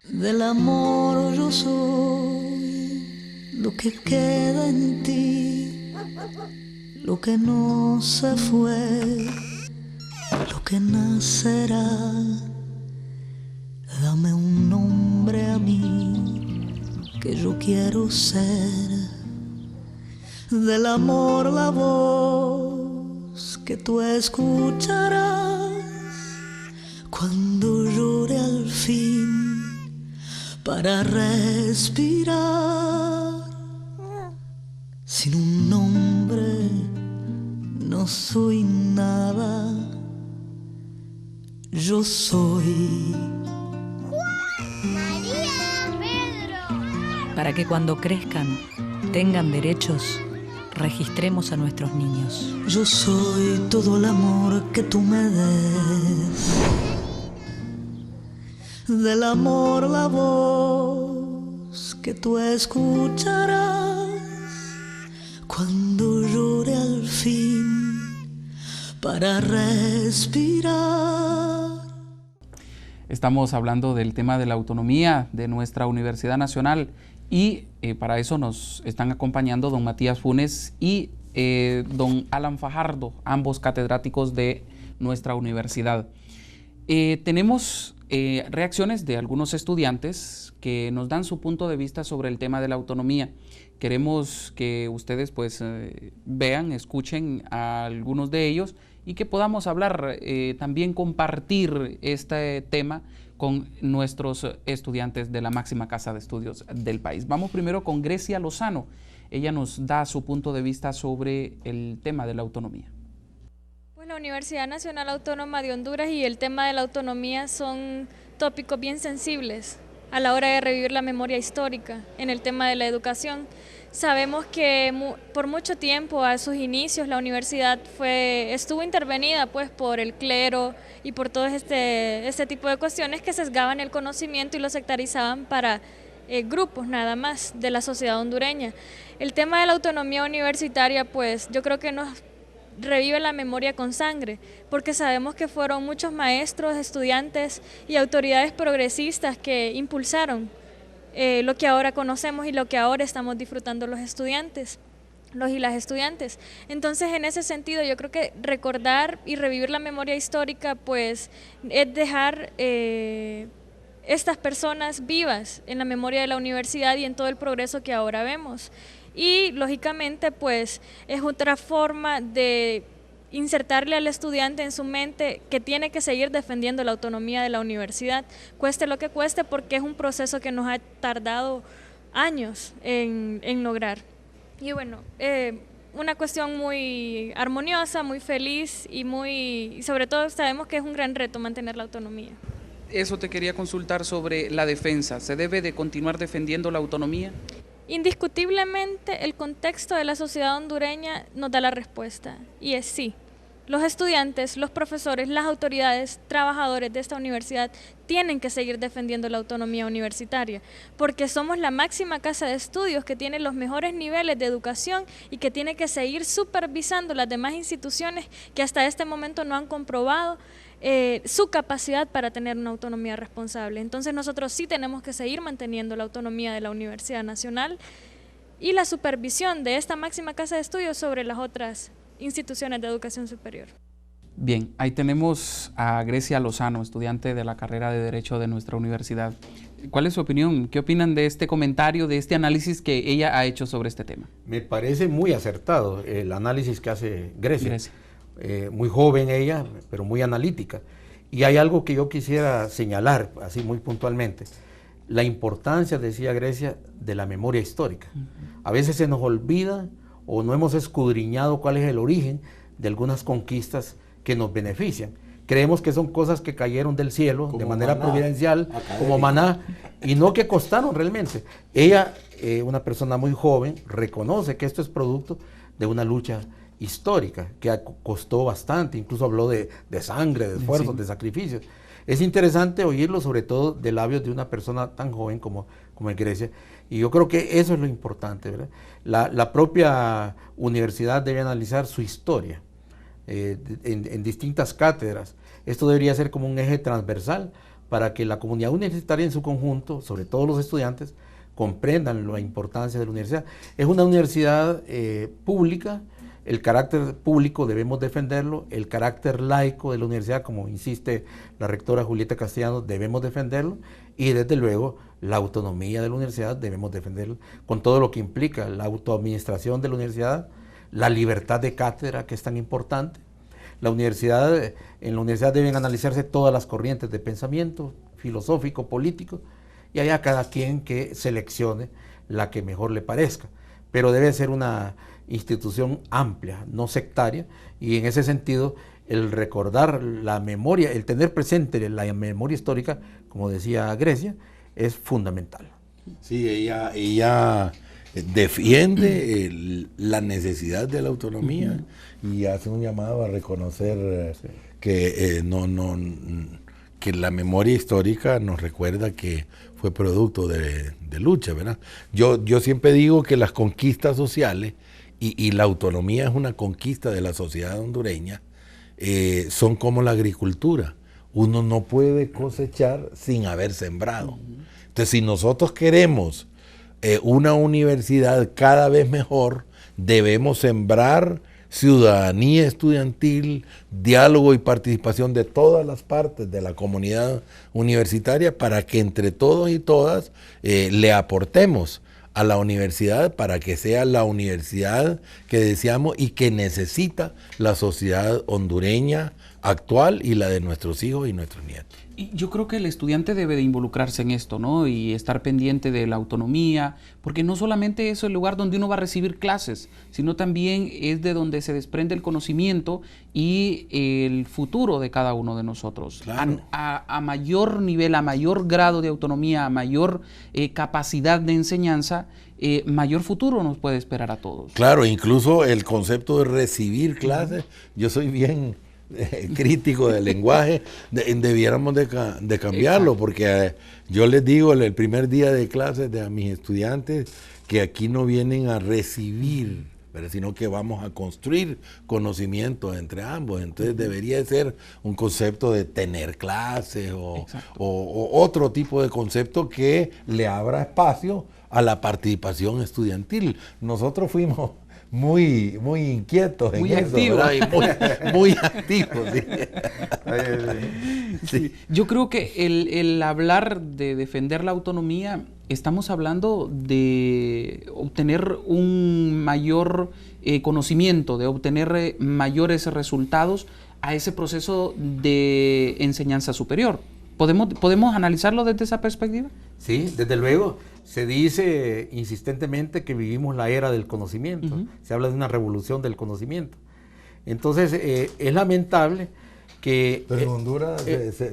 Speaker 10: Del amor yo soy lo que queda en ti, lo que no se fue, lo que nacerá. Dame un nombre a mí que yo quiero ser. Del amor la voz que tú escucharás cuando llore al fin para respirar. Sin un nombre no soy nada. Yo soy
Speaker 11: Juan, María, Pedro.
Speaker 12: Para que cuando crezcan tengan derechos, registremos a nuestros niños.
Speaker 10: Yo soy todo el amor que tú me des. Del amor la voz que tú escucharás cuando llore al fin para respirar.
Speaker 1: Estamos hablando del tema de la autonomía de nuestra Universidad Nacional y para eso nos están acompañando don Matías Funes y don Alan Fajardo, ambos catedráticos de nuestra universidad. Tenemos reacciones de algunos estudiantes que nos dan su punto de vista sobre el tema de la autonomía. Queremos que ustedes pues vean, escuchen a algunos de ellos y que podamos hablar, también compartir este tema con nuestros estudiantes de la máxima casa de estudios del país. Vamos primero con Grecia Lozano. Ella nos da su punto de vista sobre el tema de la autonomía.
Speaker 13: La Universidad Nacional Autónoma de Honduras y el tema de la autonomía son tópicos bien sensibles a la hora de revivir la memoria histórica en el tema de la educación. Sabemos que por mucho tiempo, a sus inicios, la universidad estuvo intervenida pues, por el clero y por todo este tipo de cuestiones que sesgaban el conocimiento y lo sectarizaban para grupos nada más de la sociedad hondureña. El tema de la autonomía universitaria, pues yo creo que nos revive la memoria con sangre, porque sabemos que fueron muchos maestros, estudiantes y autoridades progresistas que impulsaron lo que ahora conocemos y lo que ahora estamos disfrutando los estudiantes, los y las estudiantes. Entonces, en ese sentido, yo creo que recordar y revivir la memoria histórica, pues, es dejar estas personas vivas en la memoria de la universidad y en todo el progreso que ahora vemos. Y lógicamente pues es otra forma de insertarle al estudiante en su mente que tiene que seguir defendiendo la autonomía de la universidad, cueste lo que cueste, porque es un proceso que nos ha tardado años en lograr. Y bueno, una cuestión muy armoniosa, muy feliz y sobre todo sabemos que es un gran reto mantener la autonomía.
Speaker 1: Eso te quería consultar sobre la defensa. ¿Se debe de continuar defendiendo la autonomía? Indiscutiblemente el contexto de la sociedad hondureña nos da la respuesta y es sí.
Speaker 13: los estudiantes, los profesores, las autoridades, trabajadores de esta universidad tienen que seguir defendiendo la autonomía universitaria, porque somos la máxima casa de estudios que tiene los mejores niveles de educación y que tiene que seguir supervisando las demás instituciones que hasta este momento no han comprobado su capacidad para tener una autonomía responsable. Entonces nosotros sí tenemos que seguir manteniendo la autonomía de la Universidad Nacional y la supervisión de esta máxima casa de estudios sobre las otras instituciones de educación superior.
Speaker 1: Bien, ahí tenemos a Grecia Lozano, estudiante de la carrera de Derecho de nuestra universidad. ¿Cuál es su opinión? ¿Qué opinan de este comentario, de este análisis que ella ha hecho sobre este tema?
Speaker 6: Me parece muy acertado el análisis que hace Grecia. Muy joven ella, pero muy analítica. Y hay algo que yo quisiera señalar, así muy puntualmente. La importancia, decía Grecia, de la memoria histórica. A veces se nos olvida o no hemos escudriñado cuál es el origen de algunas conquistas que nos benefician. Creemos que son cosas que cayeron del cielo como de manera providencial, como maná, y no que costaron realmente. Ella, una persona muy joven, reconoce que esto es producto de una lucha histórica que costó bastante, incluso habló de sangre, de esfuerzos, de sacrificios. Es interesante oírlo, sobre todo de labios de una persona tan joven como es Grecia, y yo creo que eso es lo importante, ¿verdad? La propia universidad debe analizar su historia en distintas cátedras. Esto debería ser como un eje transversal para que la comunidad universitaria en su conjunto, sobre todo los estudiantes, comprendan la importancia de la universidad. Es una universidad pública. El carácter público debemos defenderlo, el carácter laico de la universidad, como insiste la rectora Julieta Castellanos, debemos defenderlo, y desde luego la autonomía de la universidad debemos defenderlo, con todo lo que implica la autoadministración de la universidad, la libertad de cátedra, que es tan importante. En la universidad deben analizarse todas las corrientes de pensamiento filosófico, político, y allá cada quien que seleccione la que mejor le parezca, pero debe ser una institución amplia, no sectaria, y en ese sentido el recordar la memoria, el tener presente la memoria histórica, como decía Grecia, es fundamental.
Speaker 7: Sí, ella defiende la necesidad de la autonomía y hace un llamado a reconocer que que la memoria histórica nos recuerda que fue producto de lucha, ¿verdad? Yo siempre digo que las conquistas sociales y la autonomía es una conquista de la sociedad hondureña, son como la agricultura. Uno no puede cosechar sin haber sembrado. Entonces, si nosotros queremos una universidad cada vez mejor, debemos sembrar ciudadanía estudiantil, diálogo y participación de todas las partes de la comunidad universitaria para que entre todos y todas le aportemos a la universidad para que sea la universidad que deseamos y que necesita la sociedad hondureña actual y la de nuestros hijos y nuestros nietos.
Speaker 1: Y yo creo que el estudiante debe de involucrarse en esto, ¿no? Y estar pendiente de la autonomía, porque no solamente es el lugar donde uno va a recibir clases, sino también es de donde se desprende el conocimiento y el futuro de cada uno de nosotros. Claro. A mayor nivel, a mayor grado de autonomía, a mayor capacidad de enseñanza, mayor futuro nos puede esperar a todos.
Speaker 7: Claro, incluso el concepto de recibir clases, yo soy bien crítico del lenguaje, debiéramos de cambiarlo, porque yo les digo el primer día de clases a mis estudiantes que aquí no vienen a recibir, pero sino que vamos a construir conocimiento entre ambos. Entonces debería ser un concepto de tener clases o otro tipo de concepto que le abra espacio a la participación estudiantil. Nosotros fuimos muy inquietos en eso, ¿verdad? Y muy activos. ¿Sí?
Speaker 1: Sí. Yo creo que el hablar de defender la autonomía, estamos hablando de obtener un mayor conocimiento, de obtener mayores resultados a ese proceso de enseñanza superior. ¿Podemos analizarlo desde esa perspectiva?
Speaker 6: Sí, desde luego. Se dice insistentemente que vivimos la era del conocimiento. Se habla de una revolución del conocimiento. Entonces, es lamentable que...
Speaker 9: Pero en Honduras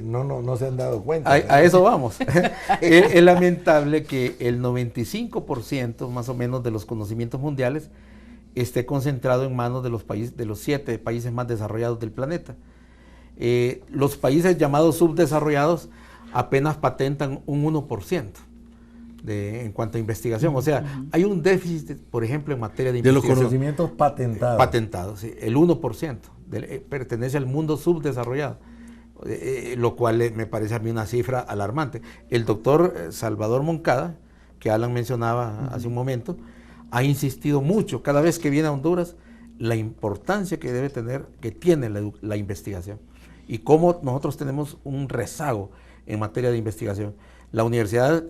Speaker 9: no se han dado cuenta.
Speaker 6: A eso vamos. Es lamentable que el 95% más o menos de los conocimientos mundiales esté concentrado en manos de los 7 países más desarrollados del planeta. Los países llamados subdesarrollados apenas patentan un 1% en cuanto a investigación. O sea, hay un déficit, por ejemplo, en materia de investigación.
Speaker 9: De los conocimientos patentados.
Speaker 6: Patentados, sí, el 1% pertenece al mundo subdesarrollado, lo cual me parece a mí una cifra alarmante. El doctor Salvador Moncada, que Alan mencionaba hace un momento, ha insistido mucho, cada vez que viene a Honduras, la importancia que debe tener, que tiene la investigación, y cómo nosotros tenemos un rezago en materia de investigación. La universidad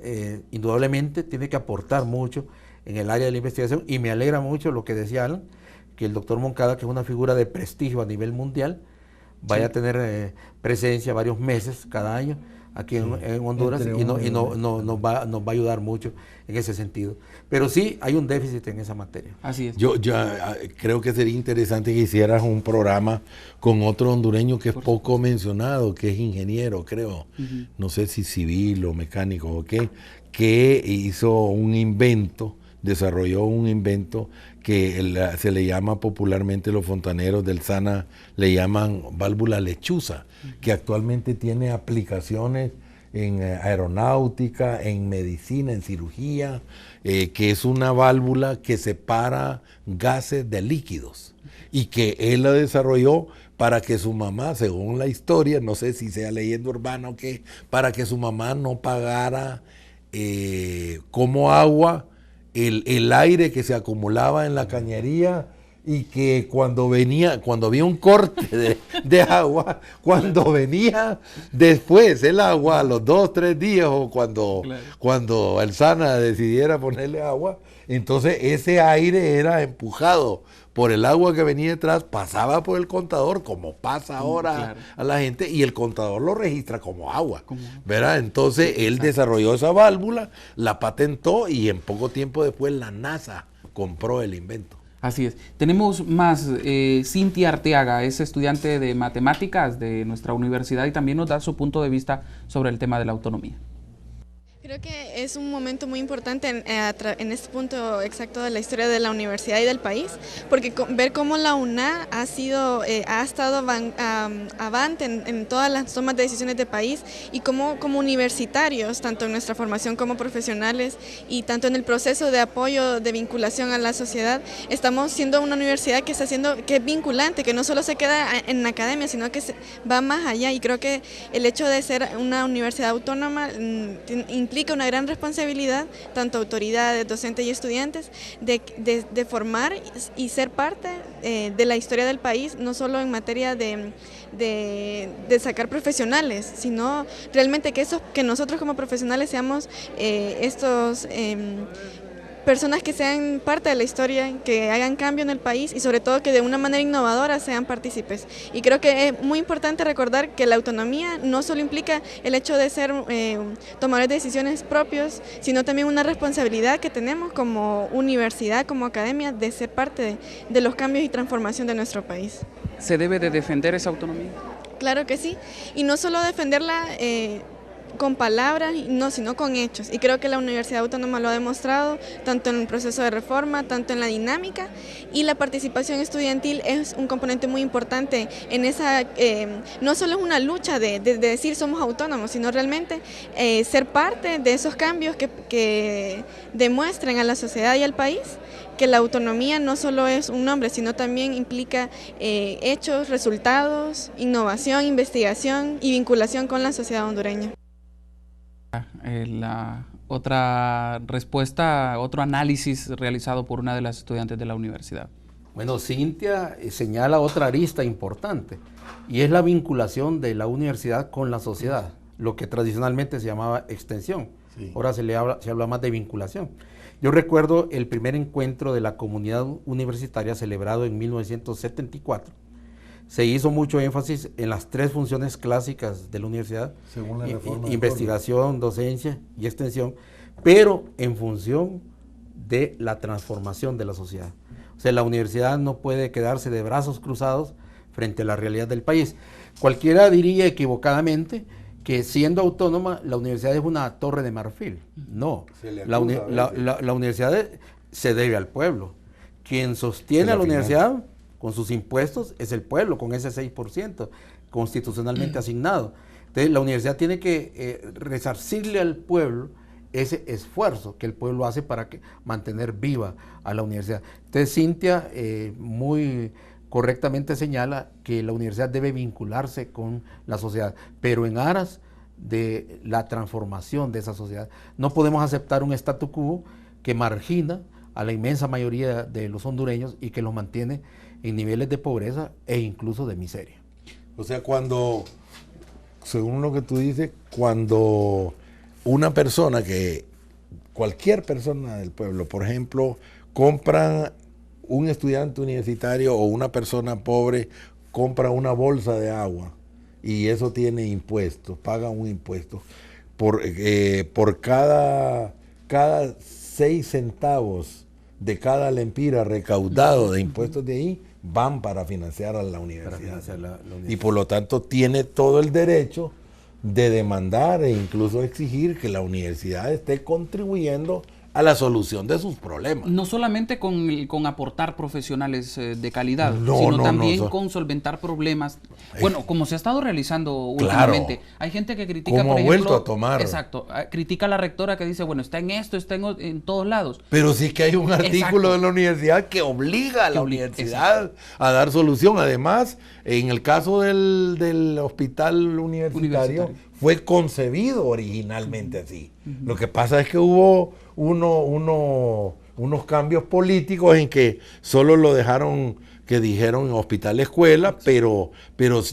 Speaker 6: indudablemente tiene que aportar mucho en el área de la investigación, y me alegra mucho lo que decía Alan, que el doctor Moncada, que es una figura de prestigio a nivel mundial, vaya a tener presencia varios meses cada año aquí en Honduras, y nos va a ayudar mucho en ese sentido. Pero sí hay un déficit en esa materia.
Speaker 1: Así es.
Speaker 7: Yo creo que sería interesante que hicieras un programa con otro hondureño que es poco mencionado, que es ingeniero, creo. No sé si civil o mecánico o qué, que hizo un invento, desarrolló un invento que se le llama popularmente, los fontaneros del SANA le llaman válvula lechuza, que actualmente tiene aplicaciones en aeronáutica, en medicina, en cirugía, que es una válvula que separa gases de líquidos, y que él la desarrolló para que su mamá, según la historia, no sé si sea leyenda urbana o qué, para que su mamá no pagara como agua el aire que se acumulaba en la cañería, y que cuando había un corte de agua, cuando venía después el agua, a los 2, 3 días, o cuando el SANA decidiera ponerle agua, entonces ese aire era empujado por el agua que venía detrás, pasaba por el contador, como pasa ahora a la gente, y el contador lo registra como agua, ¿verdad? Entonces él desarrolló esa válvula, la patentó, y en poco tiempo después la NASA compró el invento.
Speaker 1: Así es. Tenemos más. Cintia Arteaga es estudiante de matemáticas de nuestra universidad y también nos da su punto de vista sobre el tema de la autonomía.
Speaker 14: Creo que es un momento muy importante en este punto exacto de la historia de la universidad y del país, porque ver cómo la UNA ha estado avante en todas las tomas de decisiones del país, y cómo como universitarios, tanto en nuestra formación como profesionales, y tanto en el proceso de apoyo, de vinculación a la sociedad, estamos siendo una universidad que es vinculante, que no solo se queda en la academia, sino que va más allá, y creo que el hecho de ser una universidad autónoma implica una gran responsabilidad, tanto autoridades, docentes y estudiantes, de formar y ser parte de la historia del país, no solo en materia de sacar profesionales, sino realmente que nosotros como profesionales seamos personas que sean parte de la historia, que hagan cambio en el país, y sobre todo que de una manera innovadora sean partícipes. Y creo que es muy importante recordar que la autonomía no solo implica el hecho de ser tomadores de decisiones propios, sino también una responsabilidad que tenemos como universidad, como academia, de ser parte de los cambios y transformación de nuestro país.
Speaker 1: ¿Se debe de defender esa autonomía?
Speaker 14: Claro que sí, y no solo defenderla con palabras, no, sino con hechos. Y creo que la Universidad Autónoma lo ha demostrado, tanto en el proceso de reforma, tanto en la dinámica, y la participación estudiantil es un componente muy importante en esa, no solo es una lucha de decir somos autónomos, sino realmente ser parte de esos cambios que demuestren a la sociedad y al país que la autonomía no solo es un nombre, sino también implica hechos, resultados, innovación, investigación y vinculación con la sociedad hondureña.
Speaker 1: La otra respuesta, otro análisis realizado por una de las estudiantes de la universidad.
Speaker 6: Bueno, Cintia señala otra arista importante, y es la vinculación de la universidad con la sociedad, lo que tradicionalmente se llamaba extensión. Sí. Ahora se habla más de vinculación. Yo recuerdo el primer encuentro de la comunidad universitaria celebrado en 1974. Se hizo mucho énfasis en las 3 funciones clásicas de la universidad: según la reforma, investigación, docencia y extensión, pero en función de la transformación de la sociedad. O sea, la universidad no puede quedarse de brazos cruzados frente a la realidad del país. Cualquiera diría equivocadamente que siendo autónoma la universidad es una torre de marfil. No, la universidad se debe al pueblo, quien sostiene a la universidad con sus impuestos es el pueblo, con ese 6% constitucionalmente asignado. Entonces la universidad tiene que resarcirle al pueblo ese esfuerzo que el pueblo hace para mantener viva a la universidad. Entonces Cintia muy correctamente señala que la universidad debe vincularse con la sociedad, pero en aras de la transformación de esa sociedad. No podemos aceptar un statu quo que margina a la inmensa mayoría de los hondureños y que los mantiene en niveles de pobreza e incluso de miseria.
Speaker 7: O sea, cuando, según lo que tú dices, cuando una persona cualquier persona del pueblo, por ejemplo, compra un estudiante universitario o una persona pobre, compra una bolsa de agua y eso tiene impuestos, paga un impuesto. Por cada 6 centavos de cada lempira recaudado de impuestos de ahí, van para financiar a la universidad. Y por lo tanto tiene todo el derecho de demandar e incluso exigir que la universidad esté contribuyendo a la solución de sus problemas.
Speaker 1: No solamente con aportar profesionales de calidad, sino también con solventar problemas. Bueno, como se ha estado realizando últimamente.
Speaker 7: Claro.
Speaker 1: Hay gente que critica,
Speaker 7: como
Speaker 1: por
Speaker 7: ha
Speaker 1: ejemplo,
Speaker 7: vuelto a tomar.
Speaker 1: Exacto, critica a la rectora que dice, bueno, está en esto, está en todos lados.
Speaker 7: Pero sí que hay un artículo de la universidad que obliga a la universidad a dar solución. Además, en el caso del hospital universitario, fue concebido originalmente así. Lo que pasa es que hubo unos cambios políticos en que solo lo dejaron, que dijeron hospital escuela, pero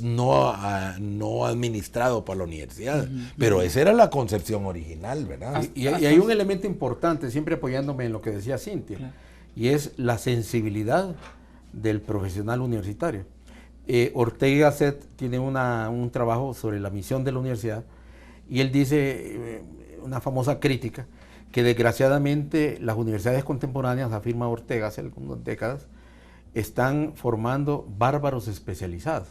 Speaker 7: no administrado por la universidad. Pero esa era la concepción original, ¿verdad?
Speaker 6: Y hay un elemento importante, siempre apoyándome en lo que decía Cintia, y es la sensibilidad del profesional universitario. Ortega y Gasset tiene un trabajo sobre la misión de la universidad, y él dice una famosa crítica, que desgraciadamente las universidades contemporáneas, afirma Ortega hace algunas décadas, están formando bárbaros especializados.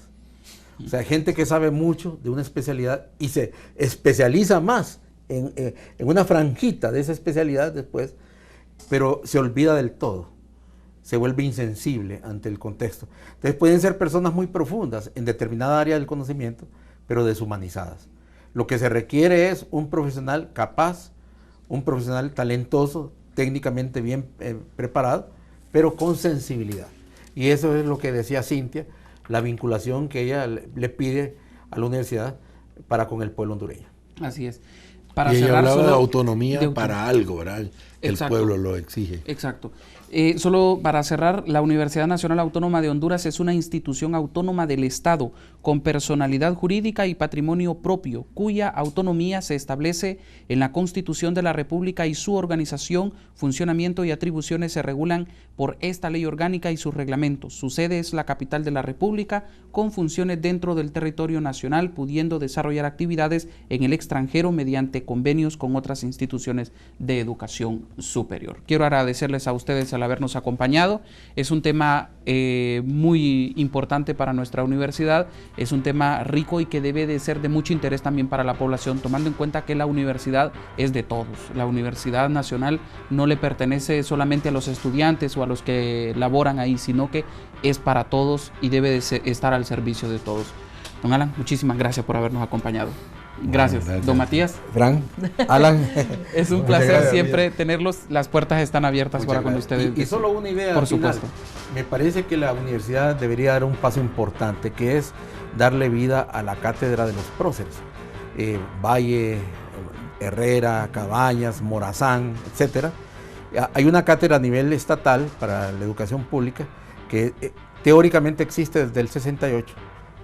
Speaker 6: O sea, gente que sabe mucho de una especialidad y se especializa más en una franjita de esa especialidad después, pero se olvida del todo, se vuelve insensible ante el contexto. Entonces pueden ser personas muy profundas en determinada área del conocimiento, pero deshumanizadas. Lo que se requiere es un profesional capaz, un profesional talentoso, técnicamente bien preparado, pero con sensibilidad. Y eso es lo que decía Cintia, la vinculación que ella le pide a la universidad para con el pueblo hondureño.
Speaker 1: Así es.
Speaker 7: Para y ella hablaba de autonomía para algo, ¿verdad? El pueblo lo exige.
Speaker 1: Exacto. Solo para cerrar, la Universidad Nacional Autónoma de Honduras es una institución autónoma del Estado con personalidad jurídica y patrimonio propio, cuya autonomía se establece en la Constitución de la República y su organización, funcionamiento y atribuciones se regulan por esta ley orgánica y sus reglamentos. Su sede es la capital de la República, con funciones dentro del territorio nacional, pudiendo desarrollar actividades en el extranjero mediante convenios con otras instituciones de educación superior. Quiero agradecerles a ustedes al habernos acompañado. Es un tema muy importante para nuestra universidad, es un tema rico y que debe de ser de mucho interés también para la población, tomando en cuenta que la universidad es de todos. La Universidad Nacional no le pertenece solamente a los estudiantes o a los que laboran ahí, sino que es para todos y debe de estar al servicio de todos. Don Alan, muchísimas gracias por habernos acompañado. Gracias. Don Matías.
Speaker 6: Fran, Alan.
Speaker 1: Es un placer siempre tenerlos. Las puertas están abiertas para con ustedes.
Speaker 6: Y solo una idea.
Speaker 1: Por supuesto.
Speaker 6: Me parece que la universidad debería dar un paso importante, que es darle vida a la cátedra de los próceres. Valle, Herrera, Cabañas, Morazán, etcétera. Hay una cátedra a nivel estatal para la educación pública que teóricamente existe desde el 68.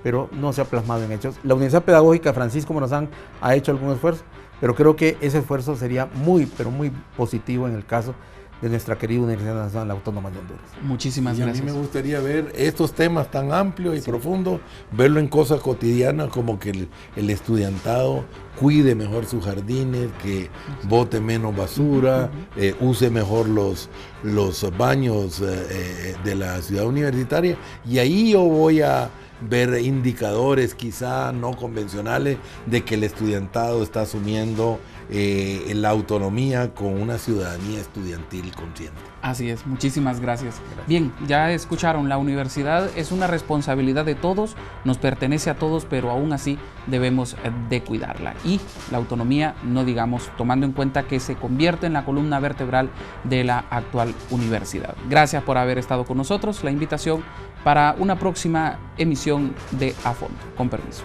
Speaker 6: Pero no se ha plasmado en hechos. La Universidad Pedagógica Francisco Morazán ha hecho algún esfuerzo, pero creo que ese esfuerzo sería muy, pero muy positivo en el caso de nuestra querida Universidad Nacional Autónoma de Honduras.
Speaker 1: Muchísimas gracias.
Speaker 7: A mí me gustaría ver estos temas tan amplios y profundos, verlo en cosas cotidianas como que el estudiantado cuide mejor sus jardines, que bote menos basura, use mejor los baños de la ciudad universitaria, y ahí yo voy a ver indicadores quizá no convencionales de que el estudiantado está asumiendo la autonomía con una ciudadanía estudiantil consciente.
Speaker 1: Así es, muchísimas gracias. Bien, ya escucharon, la universidad es una responsabilidad de todos, nos pertenece a todos, pero aún así debemos de cuidarla. Y la autonomía, no digamos, tomando en cuenta que se convierte en la columna vertebral de la actual universidad. Gracias por haber estado con nosotros. La invitación para una próxima emisión de A Fondo. Con permiso.